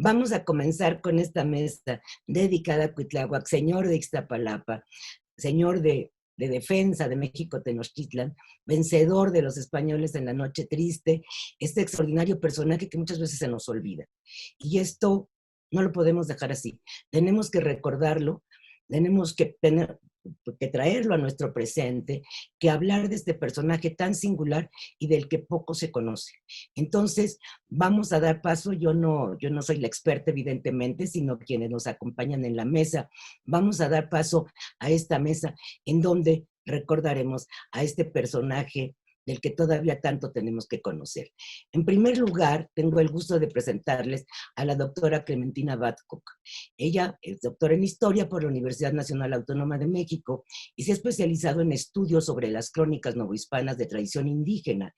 Vamos a comenzar con esta mesa dedicada a Cuitláhuac, señor de Ixtapalapa, señor de defensa de México Tenochtitlan, vencedor de los españoles en la Noche Triste, este extraordinario personaje que muchas veces se nos olvida. Y esto no lo podemos dejar así. Tenemos que recordarlo, tenemos que traerlo a nuestro presente, que hablar de este personaje tan singular y del que poco se conoce. Entonces, vamos a dar paso, yo no soy la experta evidentemente, sino quienes nos acompañan en la mesa. Vamos a dar paso a esta mesa en donde recordaremos a este personaje del que todavía tanto tenemos que conocer. En primer lugar, tengo el gusto de presentarles a la doctora Clementina Babcock. Ella es doctora en Historia por la Universidad Nacional Autónoma de México y se ha especializado en estudios sobre las crónicas novohispanas de tradición indígena,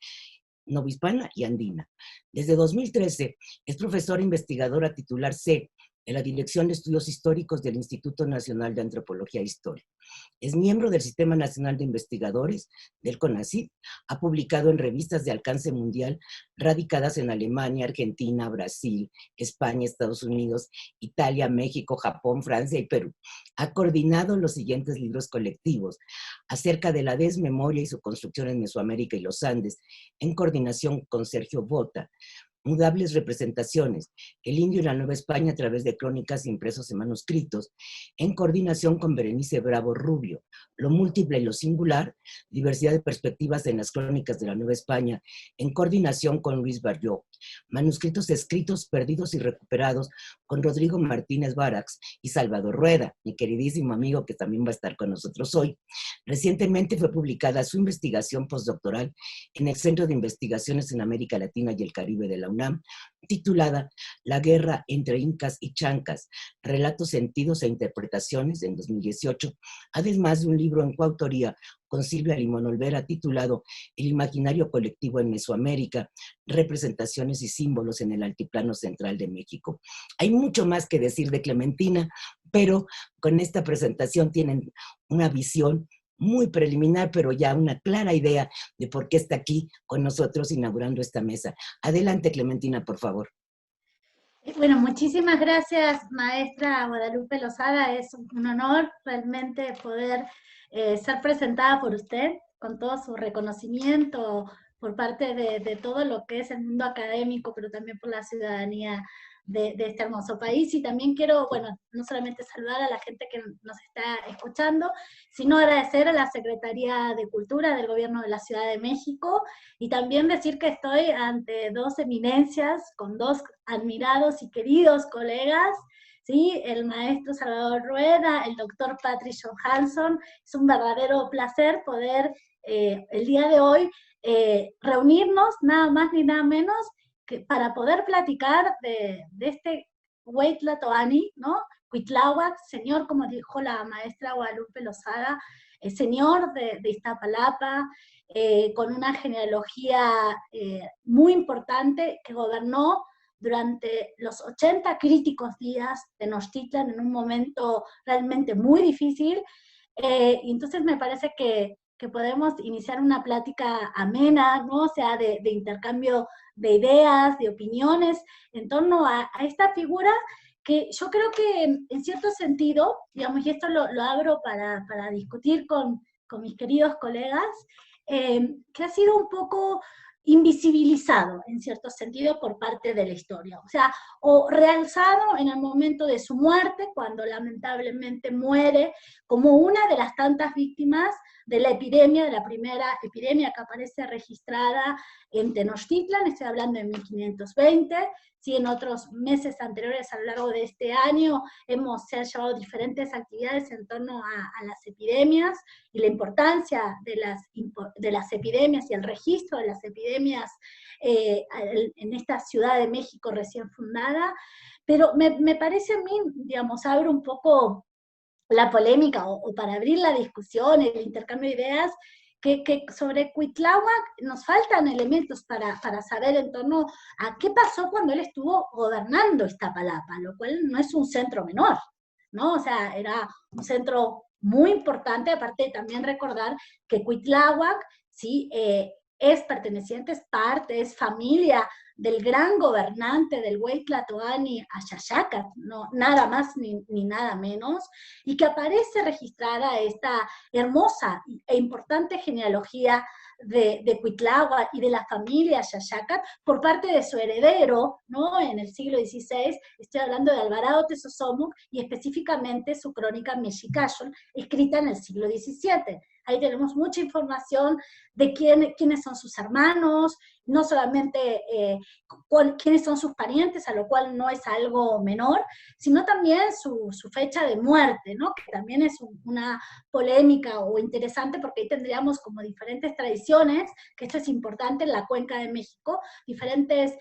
novohispana y andina. Desde 2013 es profesora investigadora titular C en la Dirección de Estudios Históricos del Instituto Nacional de Antropología e Historia. Es miembro del Sistema Nacional de Investigadores del CONACYT. Ha publicado en revistas de alcance mundial radicadas en Alemania, Argentina, Brasil, España, Estados Unidos, Italia, México, Japón, Francia y Perú. Ha coordinado los siguientes libros colectivos: acerca de la desmemoria y su construcción en Mesoamérica y los Andes, en coordinación con Sergio Bota; mudables representaciones, el indio y la Nueva España a través de crónicas impresos en manuscritos, en coordinación con Berenice Bravo Rubio; lo múltiple y lo singular, diversidad de perspectivas en las crónicas de la Nueva España, en coordinación con Luis Barrió; manuscritos escritos, perdidos y recuperados, con Rodrigo Martínez Barax y Salvador Rueda, mi queridísimo amigo que también va a estar con nosotros hoy. Recientemente fue publicada su investigación postdoctoral en el Centro de Investigaciones en América Latina y el Caribe de la UNAM, titulada La guerra entre incas y chancas, relatos, sentidos e interpretaciones, en 2018, además de un libro en coautoría con Silvia Limón Olvera titulado El imaginario colectivo en Mesoamérica, representaciones y símbolos en el altiplano central de México. Hay mucho más que decir de Clementina, pero con esta presentación tienen una visión muy preliminar, pero ya una clara idea de por qué está aquí con nosotros inaugurando esta mesa. Adelante, Clementina, por favor. Bueno, muchísimas gracias, maestra Guadalupe Lozada. Es un honor realmente poder ser presentada por usted con todo su reconocimiento por parte de todo lo que es el mundo académico, pero también por la ciudadanía de este hermoso país. Y también quiero, bueno, no solamente saludar a la gente que nos está escuchando, sino agradecer a la Secretaría de Cultura del Gobierno de la Ciudad de México, y también decir que estoy ante dos eminencias, con dos admirados y queridos colegas, ¿sí? El maestro Salvador Rueda, el doctor Patrick Johansson. Es un verdadero placer poder el día de hoy reunirnos, nada más ni nada menos, que para poder platicar de este Hueytlatoani, ¿no? Cuitláhuac, señor, como dijo la maestra Guadalupe Lozada, señor de Iztapalapa, con una genealogía muy importante, que gobernó durante los 80 críticos días de Tenochtitlan en un momento realmente muy difícil. Y entonces me parece que podemos iniciar una plática amena, ¿no? O sea, de intercambio de ideas, de opiniones, en torno a esta figura que yo creo que en cierto sentido, digamos, y esto lo abro para discutir con mis queridos colegas, que ha sido un poco invisibilizado en cierto sentido por parte de la historia, o sea, o realzado en el momento de su muerte, cuando lamentablemente muere como una de las tantas víctimas de la epidemia, de la primera epidemia que aparece registrada en Tenochtitlan. Estoy hablando de 1520, sí, en otros meses anteriores a lo largo de este año se han llevado diferentes actividades en torno a las epidemias y la importancia de las epidemias y el registro de las epidemias en esta Ciudad de México recién fundada. Pero me parece a mí, digamos, abro un poco la polémica o para abrir la discusión, el intercambio de ideas, que sobre Cuitláhuac nos faltan elementos para saber en torno a qué pasó cuando él estuvo gobernando Iztapalapa, lo cual no es un centro menor, ¿no? O sea, era un centro muy importante. Aparte también recordar que Cuitláhuac, ¿sí? Es perteneciente, es parte, es familia del gran gobernante del Huaytlatoani Axayácat, no, nada más ni nada menos, y que aparece registrada esta hermosa e importante genealogía de Cuitlahua y de la familia Axayácat por parte de su heredero, ¿no? En el siglo XVI, estoy hablando de Alvarado Tezosomoc y específicamente su crónica Mexicayol, escrita en el siglo XVII. Ahí tenemos mucha información de quiénes son sus hermanos, no solamente quiénes son sus parientes, a lo cual no es algo menor, sino también su fecha de muerte, ¿no? Que también es una polémica o interesante, porque ahí tendríamos como diferentes tradiciones, que esto es importante en la Cuenca de México, diferentes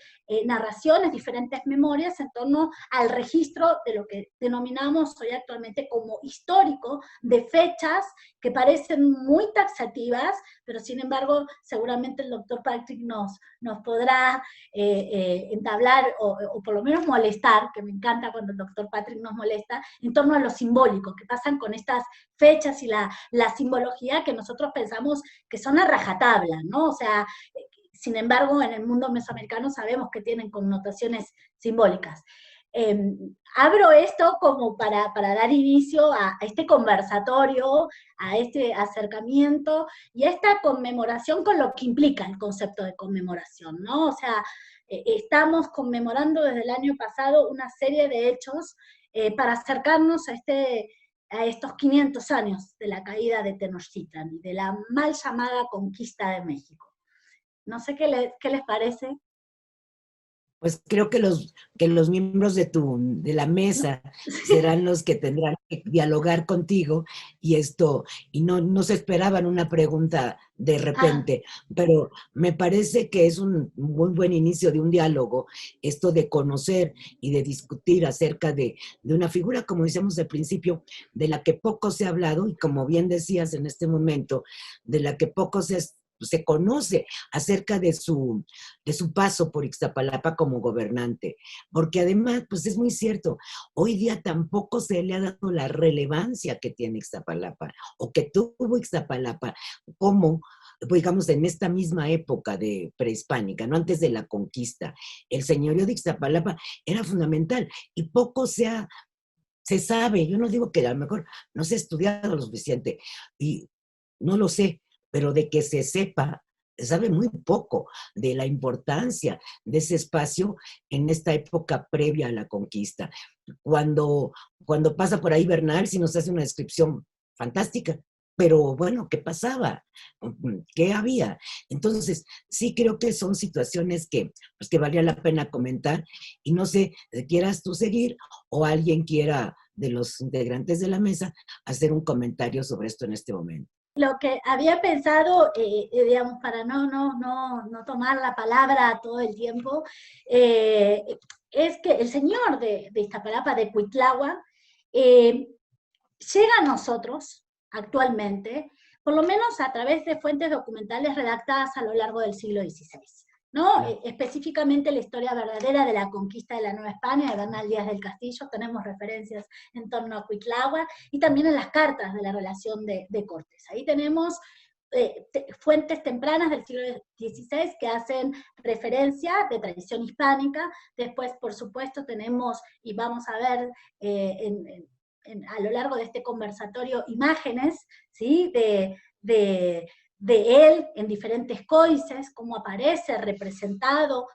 narraciones, diferentes memorias en torno al registro de lo que denominamos hoy actualmente como histórico, de fechas que parecen muy taxativas, pero sin embargo seguramente el doctor Patrick nos podrá entablar o por lo menos molestar, que me encanta cuando el doctor Patrick nos molesta, en torno a lo simbólico, que pasan con estas fechas y la simbología que nosotros pensamos que son a rajatabla, ¿no? O sea, sin embargo, en el mundo mesoamericano sabemos que tienen connotaciones simbólicas. Abro esto como para dar inicio a este conversatorio, a este acercamiento y a esta conmemoración con lo que implica el concepto de conmemoración, ¿no? O sea, estamos conmemorando desde el año pasado una serie de hechos para acercarnos a estos 500 años de la caída de Tenochtitlan y de la mal llamada conquista de México. No sé qué les parece. Pues creo que los miembros de la mesa serán los que tendrán que dialogar contigo y no se esperaban una pregunta de repente, pero me parece que es un muy buen inicio de un diálogo, esto de conocer y de discutir acerca de una figura, como decíamos al principio, de la que poco se ha hablado y como bien decías en este momento, de la que poco se conoce acerca de su paso por Ixtapalapa como gobernante, porque además, pues es muy cierto, hoy día tampoco se le ha dado la relevancia que tiene Ixtapalapa, o que tuvo Ixtapalapa, como, pues, digamos, en esta misma época de prehispánica, ¿no? Antes de la conquista, el señorío de Ixtapalapa era fundamental, y poco se sabe, yo no digo que a lo mejor no se ha estudiado lo suficiente, y no lo sé, pero de que se sepa, se sabe muy poco de la importancia de ese espacio en esta época previa a la conquista. Cuando pasa por ahí Bernal, sí nos hace una descripción fantástica, pero bueno, ¿qué pasaba? ¿Qué había? Entonces, sí creo que son situaciones pues, que valía la pena comentar, y no sé, quieras tú seguir o alguien quiera de los integrantes de la mesa hacer un comentario sobre esto en este momento. Lo que había pensado, digamos, para no tomar la palabra todo el tiempo, es que el señor de Iztapalapa, de Cuitlahua, llega a nosotros actualmente, por lo menos a través de fuentes documentales redactadas a lo largo del siglo XVI. ¿No? Específicamente la historia verdadera de la conquista de la Nueva España, de Bernal Díaz del Castillo, tenemos referencias en torno a Cuitlahua, y también en las cartas de la relación de Cortés. Ahí tenemos fuentes tempranas del siglo XVI que hacen referencia de tradición hispánica. Después, por supuesto, tenemos, y vamos a ver a lo largo de este conversatorio, imágenes, ¿sí? de él en diferentes códices, cómo aparece representado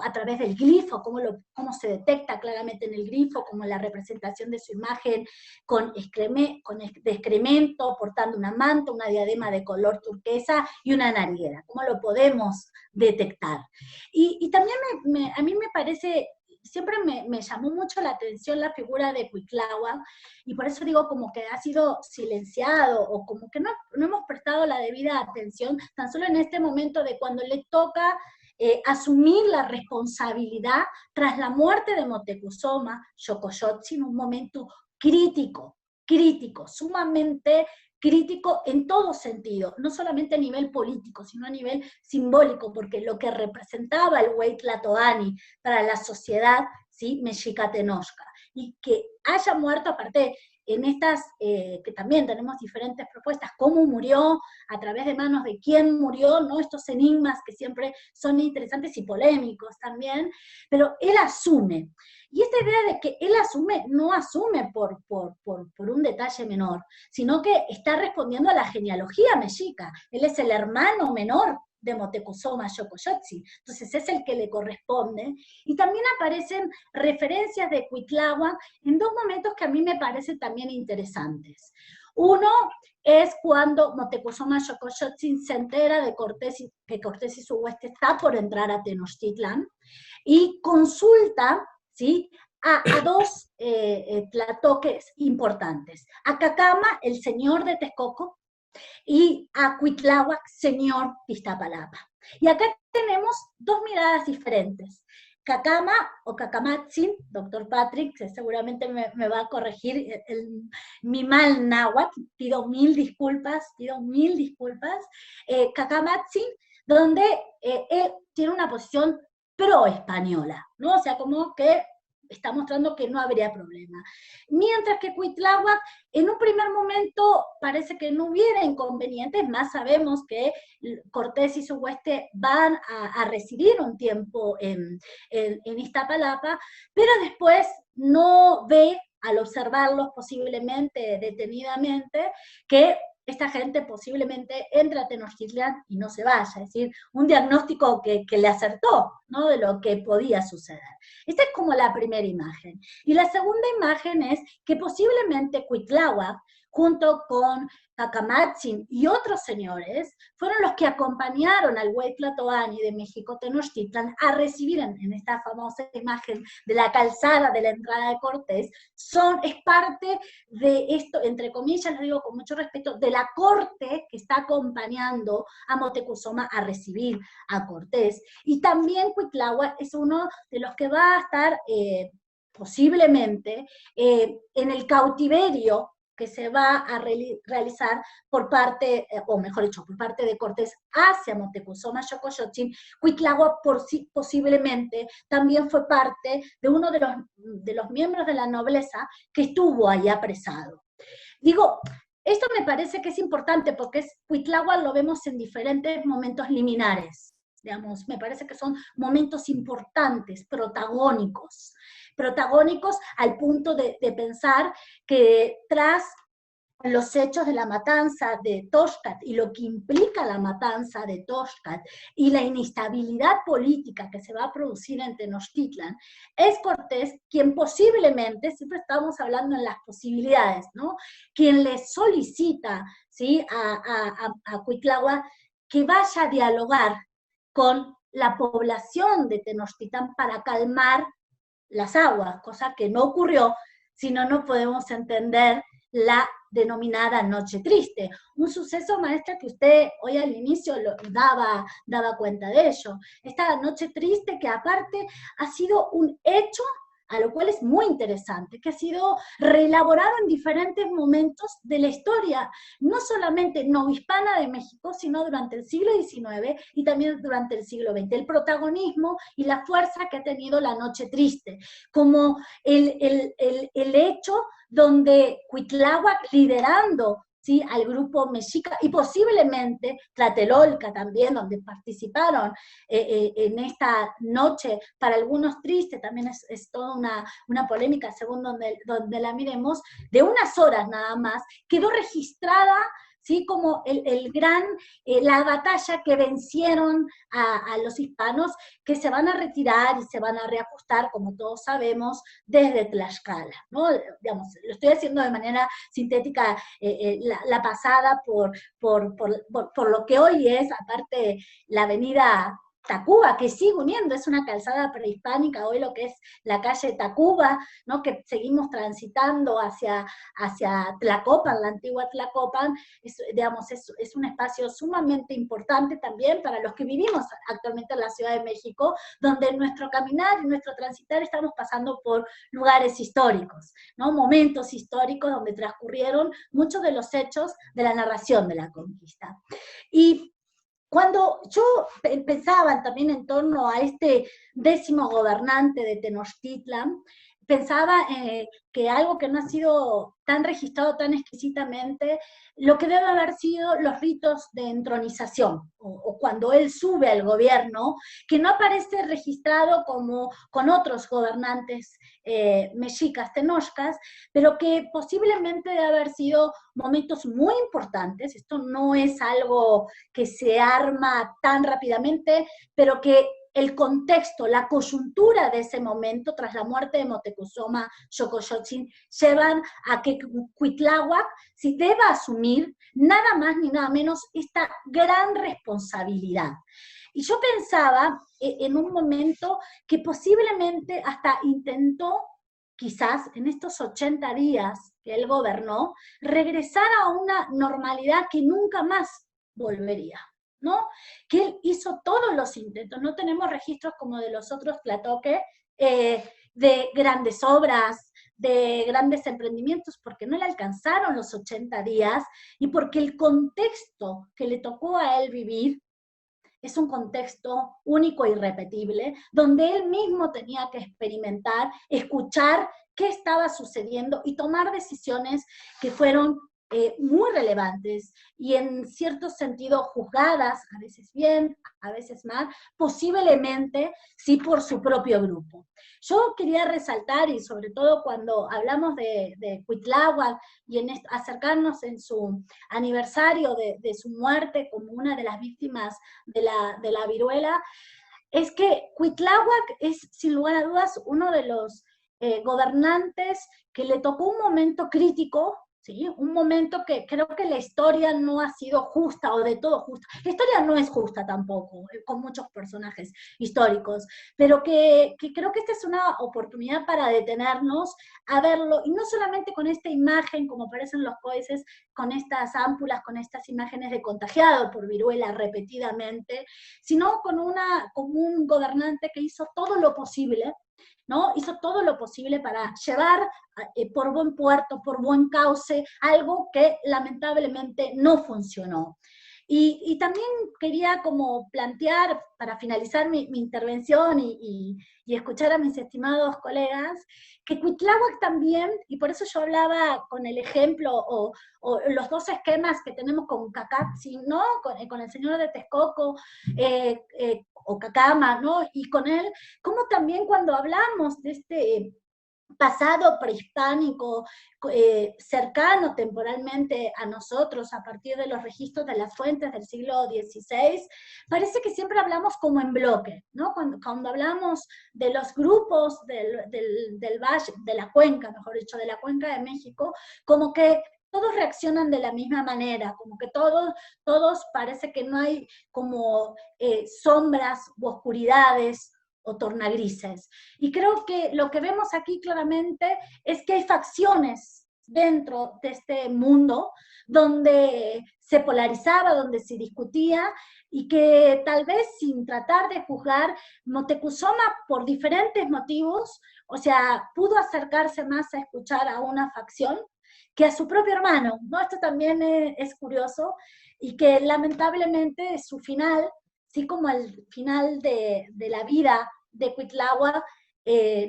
a través del glifo, cómo se detecta claramente en el glifo, como la representación de su imagen con excremento, portando una manta, una diadema de color turquesa y una nariguera, cómo lo podemos detectar. Y también a mí me parece, siempre me llamó mucho la atención la figura de Cuitlahua, y por eso digo como que ha sido silenciado, o como que no hemos prestado la debida atención, tan solo en este momento de cuando le toca asumir la responsabilidad tras la muerte de Moctezuma Xocoyotzin, un momento crítico, sumamente crítico en todo sentido, no solamente a nivel político, sino a nivel simbólico, porque lo que representaba el Huaytlatoani para la sociedad, ¿sí? Mexica Tenochca, y que haya muerto, aparte, en estas, que también tenemos diferentes propuestas, cómo murió, a través de manos de quién murió, ¿no? Estos enigmas que siempre son interesantes y polémicos también, pero él asume. Y esta idea de que él asume, no asume por un detalle menor, sino que está respondiendo a la genealogía mexica. Él es el hermano menor de Moctezuma Xocoyotzin, entonces es el que le corresponde, y también aparecen referencias de Cuitláhuac en dos momentos que a mí me parecen también interesantes. Uno es cuando Moctezuma Xocoyotzin se entera de que Cortés y su hueste está por entrar a Tenochtitlan, y consulta, ¿sí?, a dos tlatoques importantes, a Cacama, el señor de Texcoco, y a Cuitláhuac, señor de Iztapalapa. Y acá tenemos dos miradas diferentes. Cacama o Cacamatzin, doctor Patrick, que seguramente me va a corregir mi mal náhuatl, pido mil disculpas, Cacamatzin, donde él tiene una posición pro-española, ¿no? O sea, como que está mostrando que no habría problema. Mientras que Cuitláhuac, en un primer momento, parece que no hubiera inconvenientes, más sabemos que Cortés y su hueste van a residir un tiempo en Iztapalapa, pero después no ve, al observarlos posiblemente detenidamente, que esta gente posiblemente entra a Tenochtitlan y no se vaya, es decir, un diagnóstico que le acertó, ¿no?, de lo que podía suceder. Esta es como la primera imagen. Y la segunda imagen es que posiblemente Cuitláhuac, junto con Cacamatzin y otros señores, fueron los que acompañaron al Huey Tlatoani de México Tenochtitlan a recibir en esta famosa imagen de la calzada de la entrada de Cortés. Es parte de esto, entre comillas, lo digo con mucho respeto, de la corte que está acompañando a Moctezuma a recibir a Cortés. Y también Cuitláhuac es uno de los que va a estar posiblemente en el cautiverio que se va a realizar por parte, o mejor dicho, por parte de Cortés hacia Moctezuma Xocoyotzin. Cuitláhuac posiblemente también fue parte de uno de los miembros de la nobleza que estuvo ahí apresado. Digo, esto me parece que es importante porque Cuitláhuac lo vemos en diferentes momentos liminares, digamos, me parece que son momentos importantes, protagónicos al punto de pensar que tras los hechos de la matanza de Toxtlat y lo que implica la matanza de Toxtlat y la inestabilidad política que se va a producir en Tenochtitlan, es Cortés quien posiblemente, siempre estamos hablando en las posibilidades, ¿no?, quien le solicita, ¿sí?, a Cuitláhuac que vaya a dialogar con la población de Tenochtitlan para calmar las aguas, cosa que no ocurrió, si no podemos entender la denominada Noche Triste. Un suceso, maestra, que usted hoy al inicio daba cuenta de ello. Esta Noche Triste que aparte ha sido un hecho, a lo cual es muy interesante, que ha sido reelaborado en diferentes momentos de la historia, no solamente novohispana de México, sino durante el siglo XIX y también durante el siglo XX. El protagonismo y la fuerza que ha tenido la Noche Triste, como el hecho donde Cuitláhuac liderando, ¿sí?, al grupo mexica, y posiblemente Tlatelolca también, donde participaron en esta noche, para algunos triste, también es toda una polémica según donde la miremos, de unas horas nada más, quedó registrada, ¿sí?, como la batalla que vencieron a los hispanos, que se van a retirar y se van a reajustar, como todos sabemos, desde Tlaxcala, ¿no? Digamos, lo estoy haciendo de manera sintética, la pasada por lo que hoy es, aparte, la avenida Tacuba, que sigue uniendo, es una calzada prehispánica, hoy lo que es la calle Tacuba, ¿no?, que seguimos transitando hacia Tlacopan, la antigua Tlacopan, es un espacio sumamente importante también para los que vivimos actualmente en la Ciudad de México, donde en nuestro caminar y nuestro transitar estamos pasando por lugares históricos, ¿no?, momentos históricos donde transcurrieron muchos de los hechos de la narración de la conquista. Y cuando yo pensaba también en torno a este 10º gobernante de Tenochtitlan, pensaba que algo que no ha sido tan registrado tan exquisitamente, lo que debe haber sido los ritos de entronización, o cuando él sube al gobierno, que no aparece registrado como con otros gobernantes mexicas, tenochcas, pero que posiblemente debe haber sido momentos muy importantes. Esto no es algo que se arma tan rápidamente, pero que el contexto, la coyuntura de ese momento, tras la muerte de Moctezuma Xocoyotzin, llevan a que Cuitláhuac si deba asumir nada más ni nada menos esta gran responsabilidad. Y yo pensaba en un momento que posiblemente hasta intentó, quizás en estos 80 días que él gobernó, regresar a una normalidad que nunca más volvería, ¿no? Que él hizo todos los intentos, no tenemos registros como de los otros Tlatoque, de grandes obras, de grandes emprendimientos, porque no le alcanzaron los 80 días y porque el contexto que le tocó a él vivir es un contexto único e irrepetible, donde él mismo tenía que experimentar, escuchar qué estaba sucediendo y tomar decisiones que fueron muy relevantes y en cierto sentido juzgadas, a veces bien, a veces mal, posiblemente sí por su propio grupo. Yo quería resaltar, y sobre todo cuando hablamos de Cuitláhuac y en acercarnos en su aniversario de su muerte como una de las víctimas de la viruela, es que Cuitláhuac es sin lugar a dudas uno de los gobernantes que le tocó un momento crítico, ¿sí? Un momento que creo que la historia no ha sido justa o de todo justa. La historia no es justa tampoco, con muchos personajes históricos, pero que creo que esta es una oportunidad para detenernos a verlo, y no solamente con esta imagen, como aparecen los códices, con estas ámpulas, con estas imágenes de contagiado por viruela repetidamente, sino con un gobernante que hizo todo lo posible, ¿no? Hizo todo lo posible para llevar por buen puerto, por buen cauce, algo que lamentablemente no funcionó. Y también quería como plantear, para finalizar mi intervención y escuchar a mis estimados colegas, que Cuitláhuac también, y por eso yo hablaba con el ejemplo o los dos esquemas que tenemos con Cacatzi, ¿no? Con el señor de Texcoco, o Cacama, ¿no? Y con él, como también cuando hablamos de este pasado prehispánico, cercano temporalmente a nosotros, a partir de los registros de las fuentes del siglo XVI, parece que siempre hablamos como en bloque, ¿no? Cuando hablamos de los grupos del valle, de la cuenca, mejor dicho, de la cuenca de México, como que todos reaccionan de la misma manera, como que todos parece que no hay como sombras u oscuridades o tornagrises. Y creo que lo que vemos aquí claramente es que hay facciones dentro de este mundo donde se polarizaba, donde se discutía, y que tal vez sin tratar de juzgar, Moctezuma por diferentes motivos, o sea, pudo acercarse más a escuchar a una facción que a su propio hermano, ¿no? Esto también es curioso, y que lamentablemente su final, así como el final de la vida de Cuitláhuac,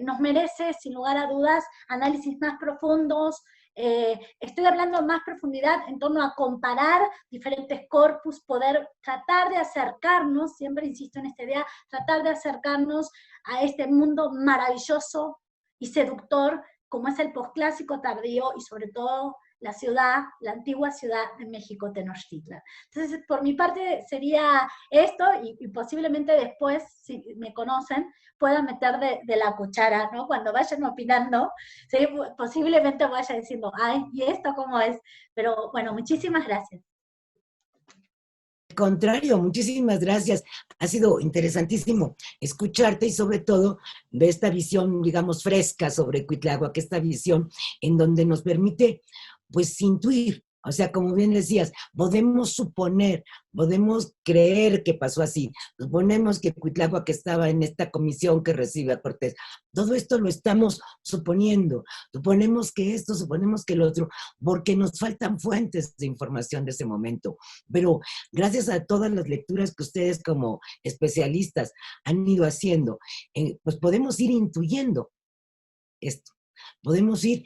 nos merece, sin lugar a dudas, análisis más profundos. Estoy hablando más profundidad en torno a comparar diferentes corpus, poder tratar de acercarnos, siempre insisto en esta idea, tratar de acercarnos a este mundo maravilloso y seductor como es el posclásico tardío y sobre todo la ciudad, la antigua ciudad de México, Tenochtitlan. Entonces, por mi parte sería esto, y posiblemente después, si me conocen, puedan meter de la cuchara, ¿no? Cuando vayan opinando, ¿sí? Posiblemente vaya diciendo, ay, ¿y esto cómo es? Pero bueno, muchísimas gracias. Al contrario, muchísimas gracias. Ha sido interesantísimo escucharte y sobre todo de esta visión, digamos, fresca sobre Cuitláhuac, esta visión en donde nos permite, pues, intuir. O sea, como bien decías, podemos suponer, podemos creer que pasó así. Suponemos que Cuitláhuac estaba en esta comisión que recibe a Cortés. Todo esto lo estamos suponiendo. Suponemos que esto, suponemos que lo otro, porque nos faltan fuentes de información de ese momento. Pero gracias a todas las lecturas que ustedes como especialistas han ido haciendo, pues podemos ir intuyendo esto. Podemos ir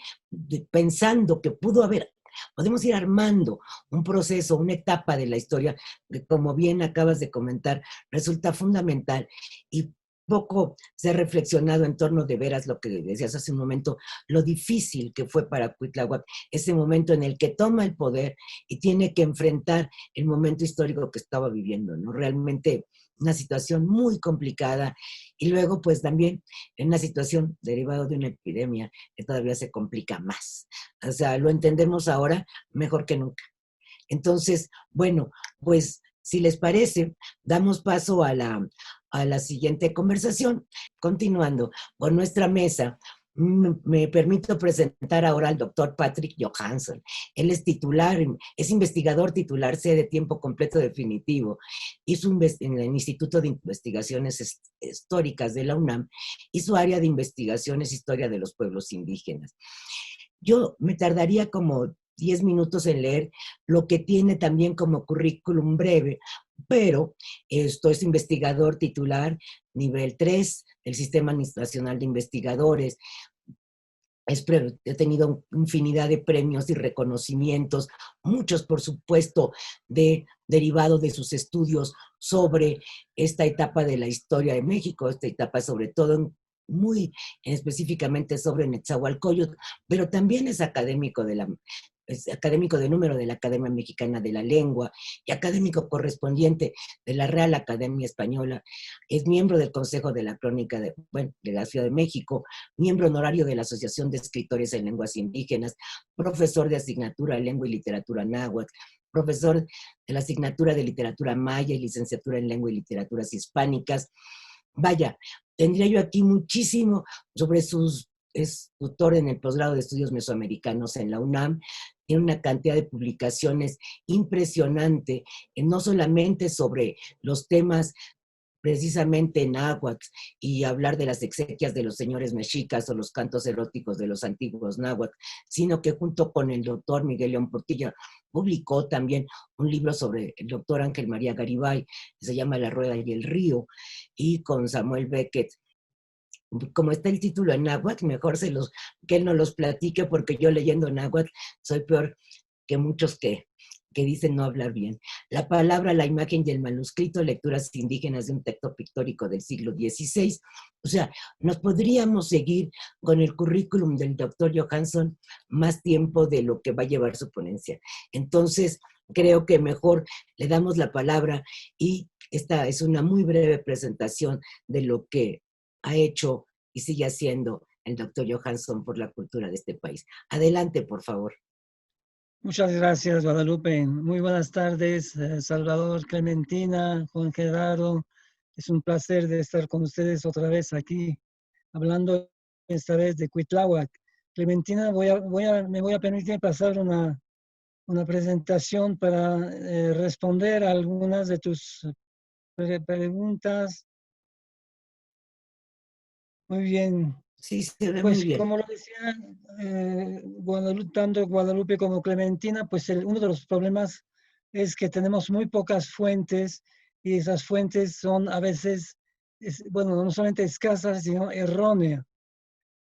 pensando que pudo haber, podemos ir armando un proceso, una etapa de la historia que, como bien acabas de comentar, resulta fundamental y poco se ha reflexionado en torno de veras lo que decías hace un momento, lo difícil que fue para Cuitláhuac ese momento en el que toma el poder y tiene que enfrentar el momento histórico que estaba viviendo, ¿no? Realmente una situación muy complicada y luego pues también en una situación derivada de una epidemia que todavía se complica más. O sea, lo entendemos ahora mejor que nunca. Entonces, bueno, pues si les parece, damos paso a la siguiente conversación, continuando con nuestra mesa. Me permito presentar ahora al doctor Patrick Johansson. Él es titular, es investigador titular C de tiempo completo definitivo. Hizo en el Instituto de Investigaciones Históricas de la UNAM, hizo área de investigaciones Historia de los Pueblos Indígenas. Yo me tardaría como 10 minutos en leer lo que tiene también como currículum breve, pero esto es investigador titular nivel 3 del Sistema Nacional de Investigadores. He tenido infinidad de premios y reconocimientos, muchos por supuesto derivado de sus estudios sobre esta etapa de la historia de México, esta etapa sobre todo muy específicamente sobre Netzahualcóyotl, pero también es académico de número de la Academia Mexicana de la Lengua y académico correspondiente de la Real Academia Española. Es miembro del Consejo de la Crónica de la Ciudad de México, miembro honorario de la Asociación de Escritores en Lenguas Indígenas, profesor de asignatura de Lengua y Literatura Náhuatl, profesor de la asignatura de Literatura Maya y licenciatura en Lengua y Literaturas Hispánicas. Vaya, tendría yo aquí muchísimo sobre sus... Es tutor en el posgrado de estudios mesoamericanos en la UNAM, tiene una cantidad de publicaciones impresionante, no solamente sobre los temas precisamente náhuatl y hablar de las exequias de los señores mexicas o los cantos eróticos de los antiguos náhuatl, sino que junto con el doctor Miguel León Portilla publicó también un libro sobre el doctor Ángel María Garibay, que se llama La Rueda y el Río, y con Samuel Beckett. Como está el título en náhuatl, mejor que él no los platique, porque yo leyendo náhuatl soy peor que muchos que dicen no hablar bien. La palabra, la imagen y el manuscrito, lecturas indígenas de un texto pictórico del siglo XVI. O sea, nos podríamos seguir con el currículum del doctor Johansson más tiempo de lo que va a llevar su ponencia. Entonces, creo que mejor le damos la palabra y esta es una muy breve presentación de lo que ha hecho y sigue haciendo el doctor Johansson por la cultura de este país. Adelante, por favor. Muchas gracias, Guadalupe. Muy buenas tardes, Salvador, Clementina, Juan Gerardo. Es un placer de estar con ustedes otra vez aquí, hablando esta vez de Cuitláhuac. Clementina, me voy a permitir pasar una presentación para responder a algunas de tus preguntas. Muy bien. Sí, se ve pues muy bien. Como lo decía tanto Guadalupe como Clementina, pues uno de los problemas es que tenemos muy pocas fuentes y esas fuentes son a veces, bueno, no solamente escasas, sino erróneas.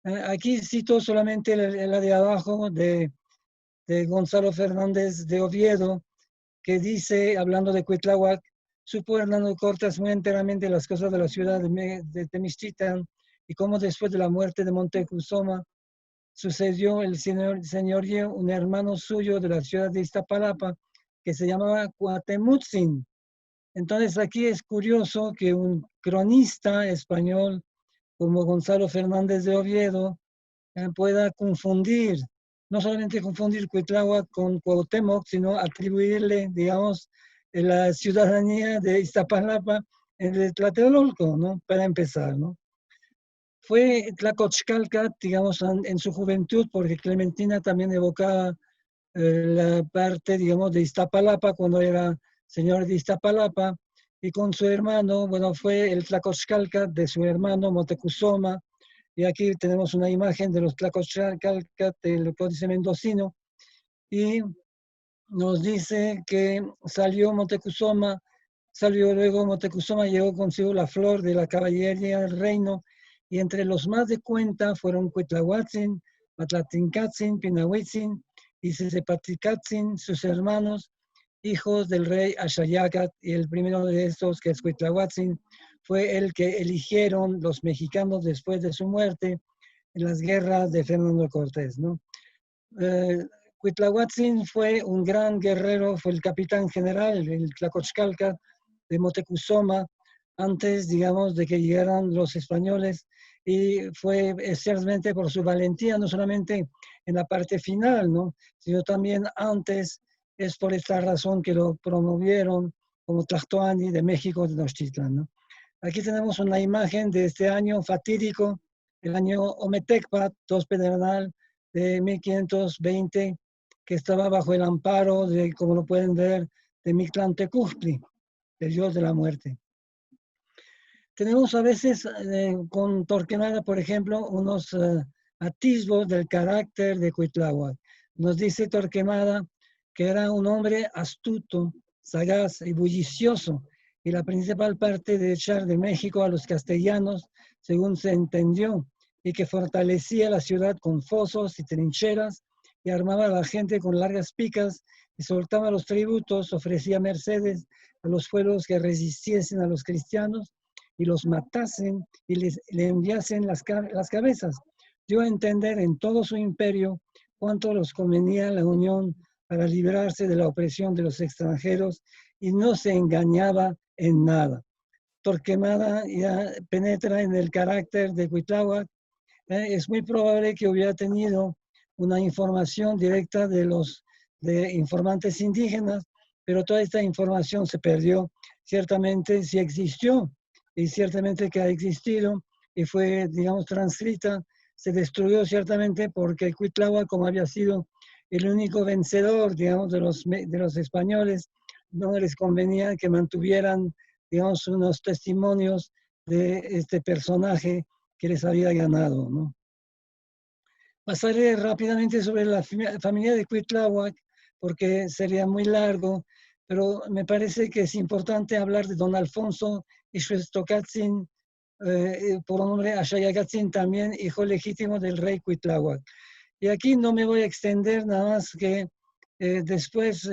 Aquí cito solamente la de abajo de Gonzalo Fernández de Oviedo, que dice, hablando de Cuitláhuac, supo Hernando Cortés muy enteramente las cosas de la ciudad de Temichtitlan y cómo después de la muerte de Montezuma sucedió el señorío un hermano suyo de la ciudad de Iztapalapa que se llamaba Cuatemutzin. Entonces aquí es curioso que un cronista español como Gonzalo Fernández de Oviedo pueda confundir, no solamente confundir Cuitláhuac con Cuauhtémoc, sino atribuirle, digamos, la ciudadanía de Iztapalapa en el Tlatelolco, ¿no? Para empezar, ¿no? Fue Tlacochcalca, digamos, en su juventud, porque Clementina también evocaba la parte, digamos, de Iztapalapa, cuando era señor de Iztapalapa, y con su hermano, bueno, fue el Tlacochcalca de su hermano Moctezuma, y aquí tenemos una imagen de los Tlacochcalca del Códice Mendocino, y nos dice que salió luego Moctezuma llevó consigo la flor de la caballería del reino, y entre los más de cuenta fueron Cuitlahuatzin, Matlatincatzin, Pinahuitzin y Sesepaticatzin, sus hermanos, hijos del rey Axayacat, y el primero de estos, que es Cuitlahuatzin, fue el que eligieron los mexicanos después de su muerte en las guerras de Fernando Cortés, ¿no? Cuitlahuatzin fue un gran guerrero, fue el capitán general, el Tlacochcalca de Motecuzoma, antes, digamos, de que llegaran los españoles, y fue especialmente por su valentía, no solamente en la parte final, ¿no?, sino también antes. Es por esta razón que lo promovieron como Tlatoani de México, de Tenochtitlan, ¿no? Aquí tenemos una imagen de este año fatídico, el año Ometecpat, 2 Pedernal de 1520, que estaba bajo el amparo de, como lo pueden ver, de Mictlantecutli, el dios de la muerte. Tenemos a veces con Torquemada, por ejemplo, unos atisbos del carácter de Cuitláhuac. Nos dice Torquemada que era un hombre astuto, sagaz y bullicioso, y la principal parte de echar de México a los castellanos, según se entendió, y que fortalecía la ciudad con fosos y trincheras, y armaba a la gente con largas picas, y soltaba los tributos, ofrecía mercedes a los pueblos que resistiesen a los cristianos, y los matasen y le enviasen las cabezas. Dio a entender en todo su imperio cuánto los convenía la unión para librarse de la opresión de los extranjeros, y no se engañaba en nada. Torquemada ya penetra en el carácter de Cuitláhuac. Es muy probable que hubiera tenido una información directa de informantes indígenas, pero toda esta información se perdió. Ciertamente sí existió, y ciertamente que ha existido, y fue, digamos, transcrita, se destruyó ciertamente porque Cuitláhuac, como había sido el único vencedor, digamos, de los españoles, no les convenía que mantuvieran, digamos, unos testimonios de este personaje que les había ganado, ¿no? Pasaré rápidamente sobre la familia de Cuitláhuac, porque sería muy largo, pero me parece que es importante hablar de don Alfonso Ixuestocatzin, por nombre Axayagatzin, también hijo legítimo del rey Cuitláhuac. Y aquí no me voy a extender, nada más que después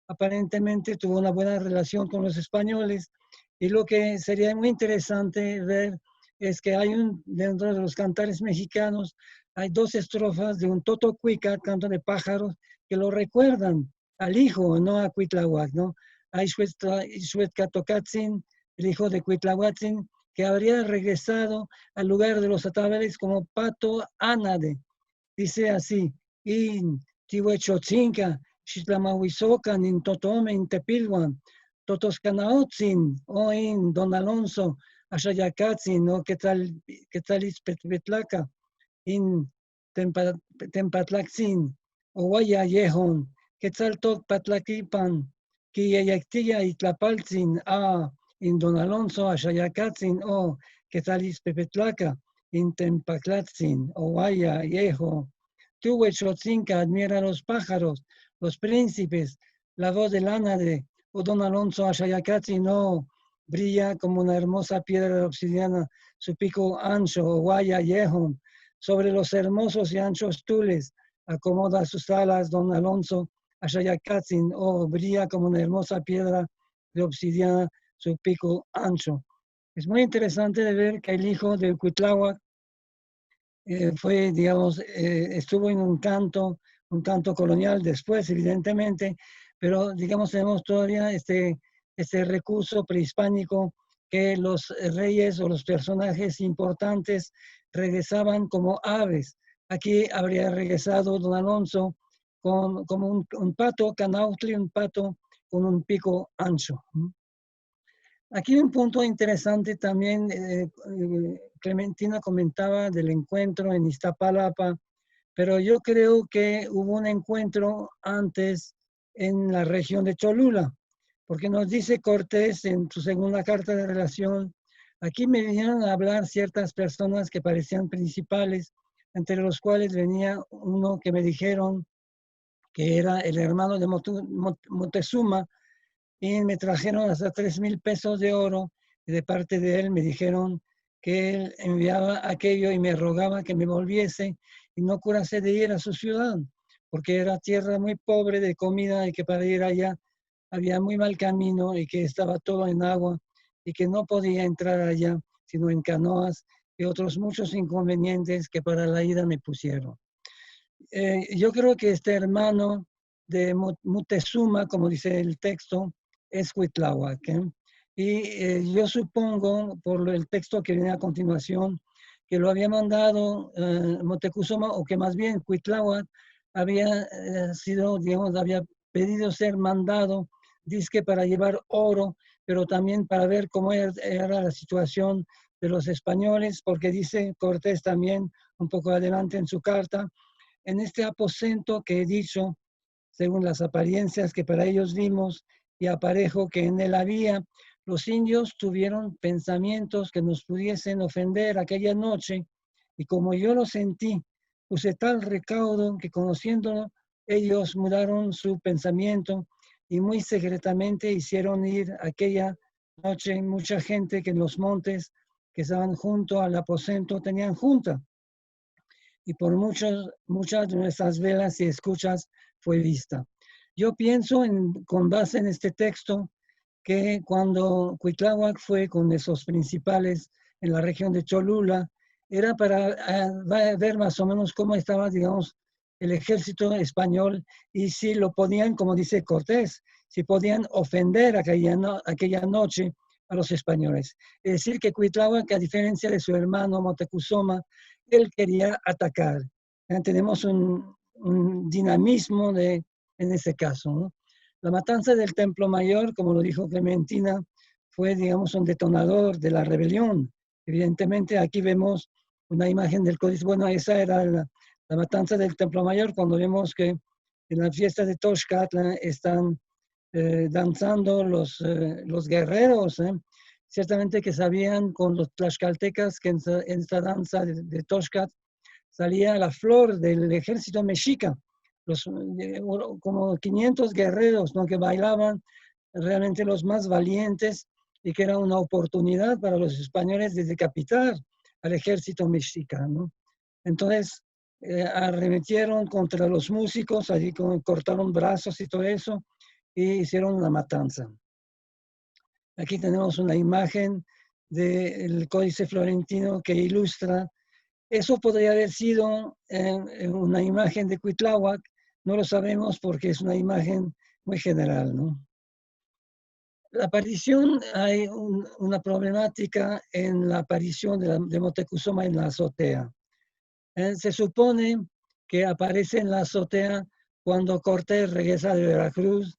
aparentemente tuvo una buena relación con los españoles, y lo que sería muy interesante ver es que dentro de los cantares mexicanos, hay 2 estrofas de un Totocuica, canto de pájaros, que lo recuerdan al hijo, no a Cuitláhuac, ¿no? A Ixuetlatocatzin, el hijo de Cuitláhuatzin, que habría regresado al lugar de los atabares como Pato Ánade. Dice así: in Tihuechotzinca, Xitlamahuizocan, in Totome, in Tepilhuan, Totoscanaotzin, o in Don Alonso, Axayacatzin, o Quetzalitzpetlaca, in Tempatlaxin, o Guayayejón, Quetzaltocpatlaquipan, Quiyayactilla y Tlapaltzin, in Don Alonso, Axayacatzin, o Quetzalitzpetlaca, in Tempatlaxin, o Guayayejo. Tihuechotzinca admira los pájaros, los príncipes, la voz del ánade, o Don Alonso Axayacatzin, no brilla como una hermosa piedra de obsidiana su pico ancho, o Guayayejón. Sobre los hermosos y anchos tules acomoda sus alas Don Alonso Axayacatzin, o brilla como una hermosa piedra de obsidiana su pico ancho. Es muy interesante de ver que el hijo de Cuitláhuac fue, digamos, estuvo en un canto colonial después, evidentemente, pero, digamos, tenemos todavía este recurso prehispánico, que los reyes o los personajes importantes regresaban como aves. Aquí habría regresado Don Alonso como un pato, Canautli, un pato con un pico ancho. Aquí un punto interesante también, Clementina comentaba del encuentro en Iztapalapa, pero yo creo que hubo un encuentro antes en la región de Cholula, porque nos dice Cortés en su segunda carta de relación: aquí me vinieron a hablar ciertas personas que parecían principales, entre los cuales venía uno que me dijeron que era el hermano de Moctezuma, y me trajeron hasta 3,000 pesos de oro, y de parte de él me dijeron que él enviaba aquello y me rogaba que me volviese y no curase de ir a su ciudad, porque era tierra muy pobre de comida y que para ir allá había muy mal camino y que estaba todo en agua y que no podía entrar allá sino en canoas y otros muchos inconvenientes que para la ida me pusieron. Yo creo que este hermano de Moctezuma, como dice el texto, es Cuitláhuac, ¿eh? Y yo supongo, por el texto que viene a continuación, que lo había mandado Moctezuma, o que más bien Cuitláhuac había sido, digamos, había pedido ser mandado, dizque para llevar oro, pero también para ver cómo era la situación de los españoles, porque dice Cortés también, un poco adelante en su carta, en este aposento que he dicho, según las apariencias que para ellos vimos, y aparejo que en él había, los indios tuvieron pensamientos que nos pudiesen ofender aquella noche, y como yo lo sentí, puse tal recaudo que conociéndolo, ellos mudaron su pensamiento y muy secretamente hicieron ir aquella noche mucha gente que en los montes que estaban junto al aposento tenían junta. Y por muchas de nuestras velas y escuchas fue vista. Yo pienso, con base en este texto, que cuando Cuitláhuac fue con esos principales en la región de Cholula, era para ver más o menos cómo estaba, digamos, el ejército español y si lo podían, como dice Cortés, si podían ofender aquella noche a los españoles. Es decir, que Cuitláhuac, a diferencia de su hermano Moctezuma, él quería atacar. Tenemos un dinamismo en ese caso, ¿no? La matanza del Templo Mayor, como lo dijo Clementina, fue, digamos, un detonador de la rebelión. Evidentemente, aquí vemos una imagen del códice. Bueno, esa era la matanza del Templo Mayor, cuando vemos que en la fiesta de Toxcatl están danzando los guerreros. Ciertamente que sabían con los tlaxcaltecas que en esta danza de Toxcatl salía la flor del ejército mexica, como 500 guerreros, ¿no?, que bailaban, realmente los más valientes, y que era una oportunidad para los españoles de decapitar al ejército mexicano. Entonces, arremetieron contra los músicos, allí cortaron brazos y todo eso, y hicieron una matanza. Aquí tenemos una imagen del Códice Florentino que ilustra. Eso podría haber sido una imagen de Cuitláhuac, no lo sabemos porque es una imagen muy general, ¿no? La aparición, hay una problemática en la aparición de Moctezuma en la azotea. Se supone que aparece en la azotea cuando Cortés regresa de Veracruz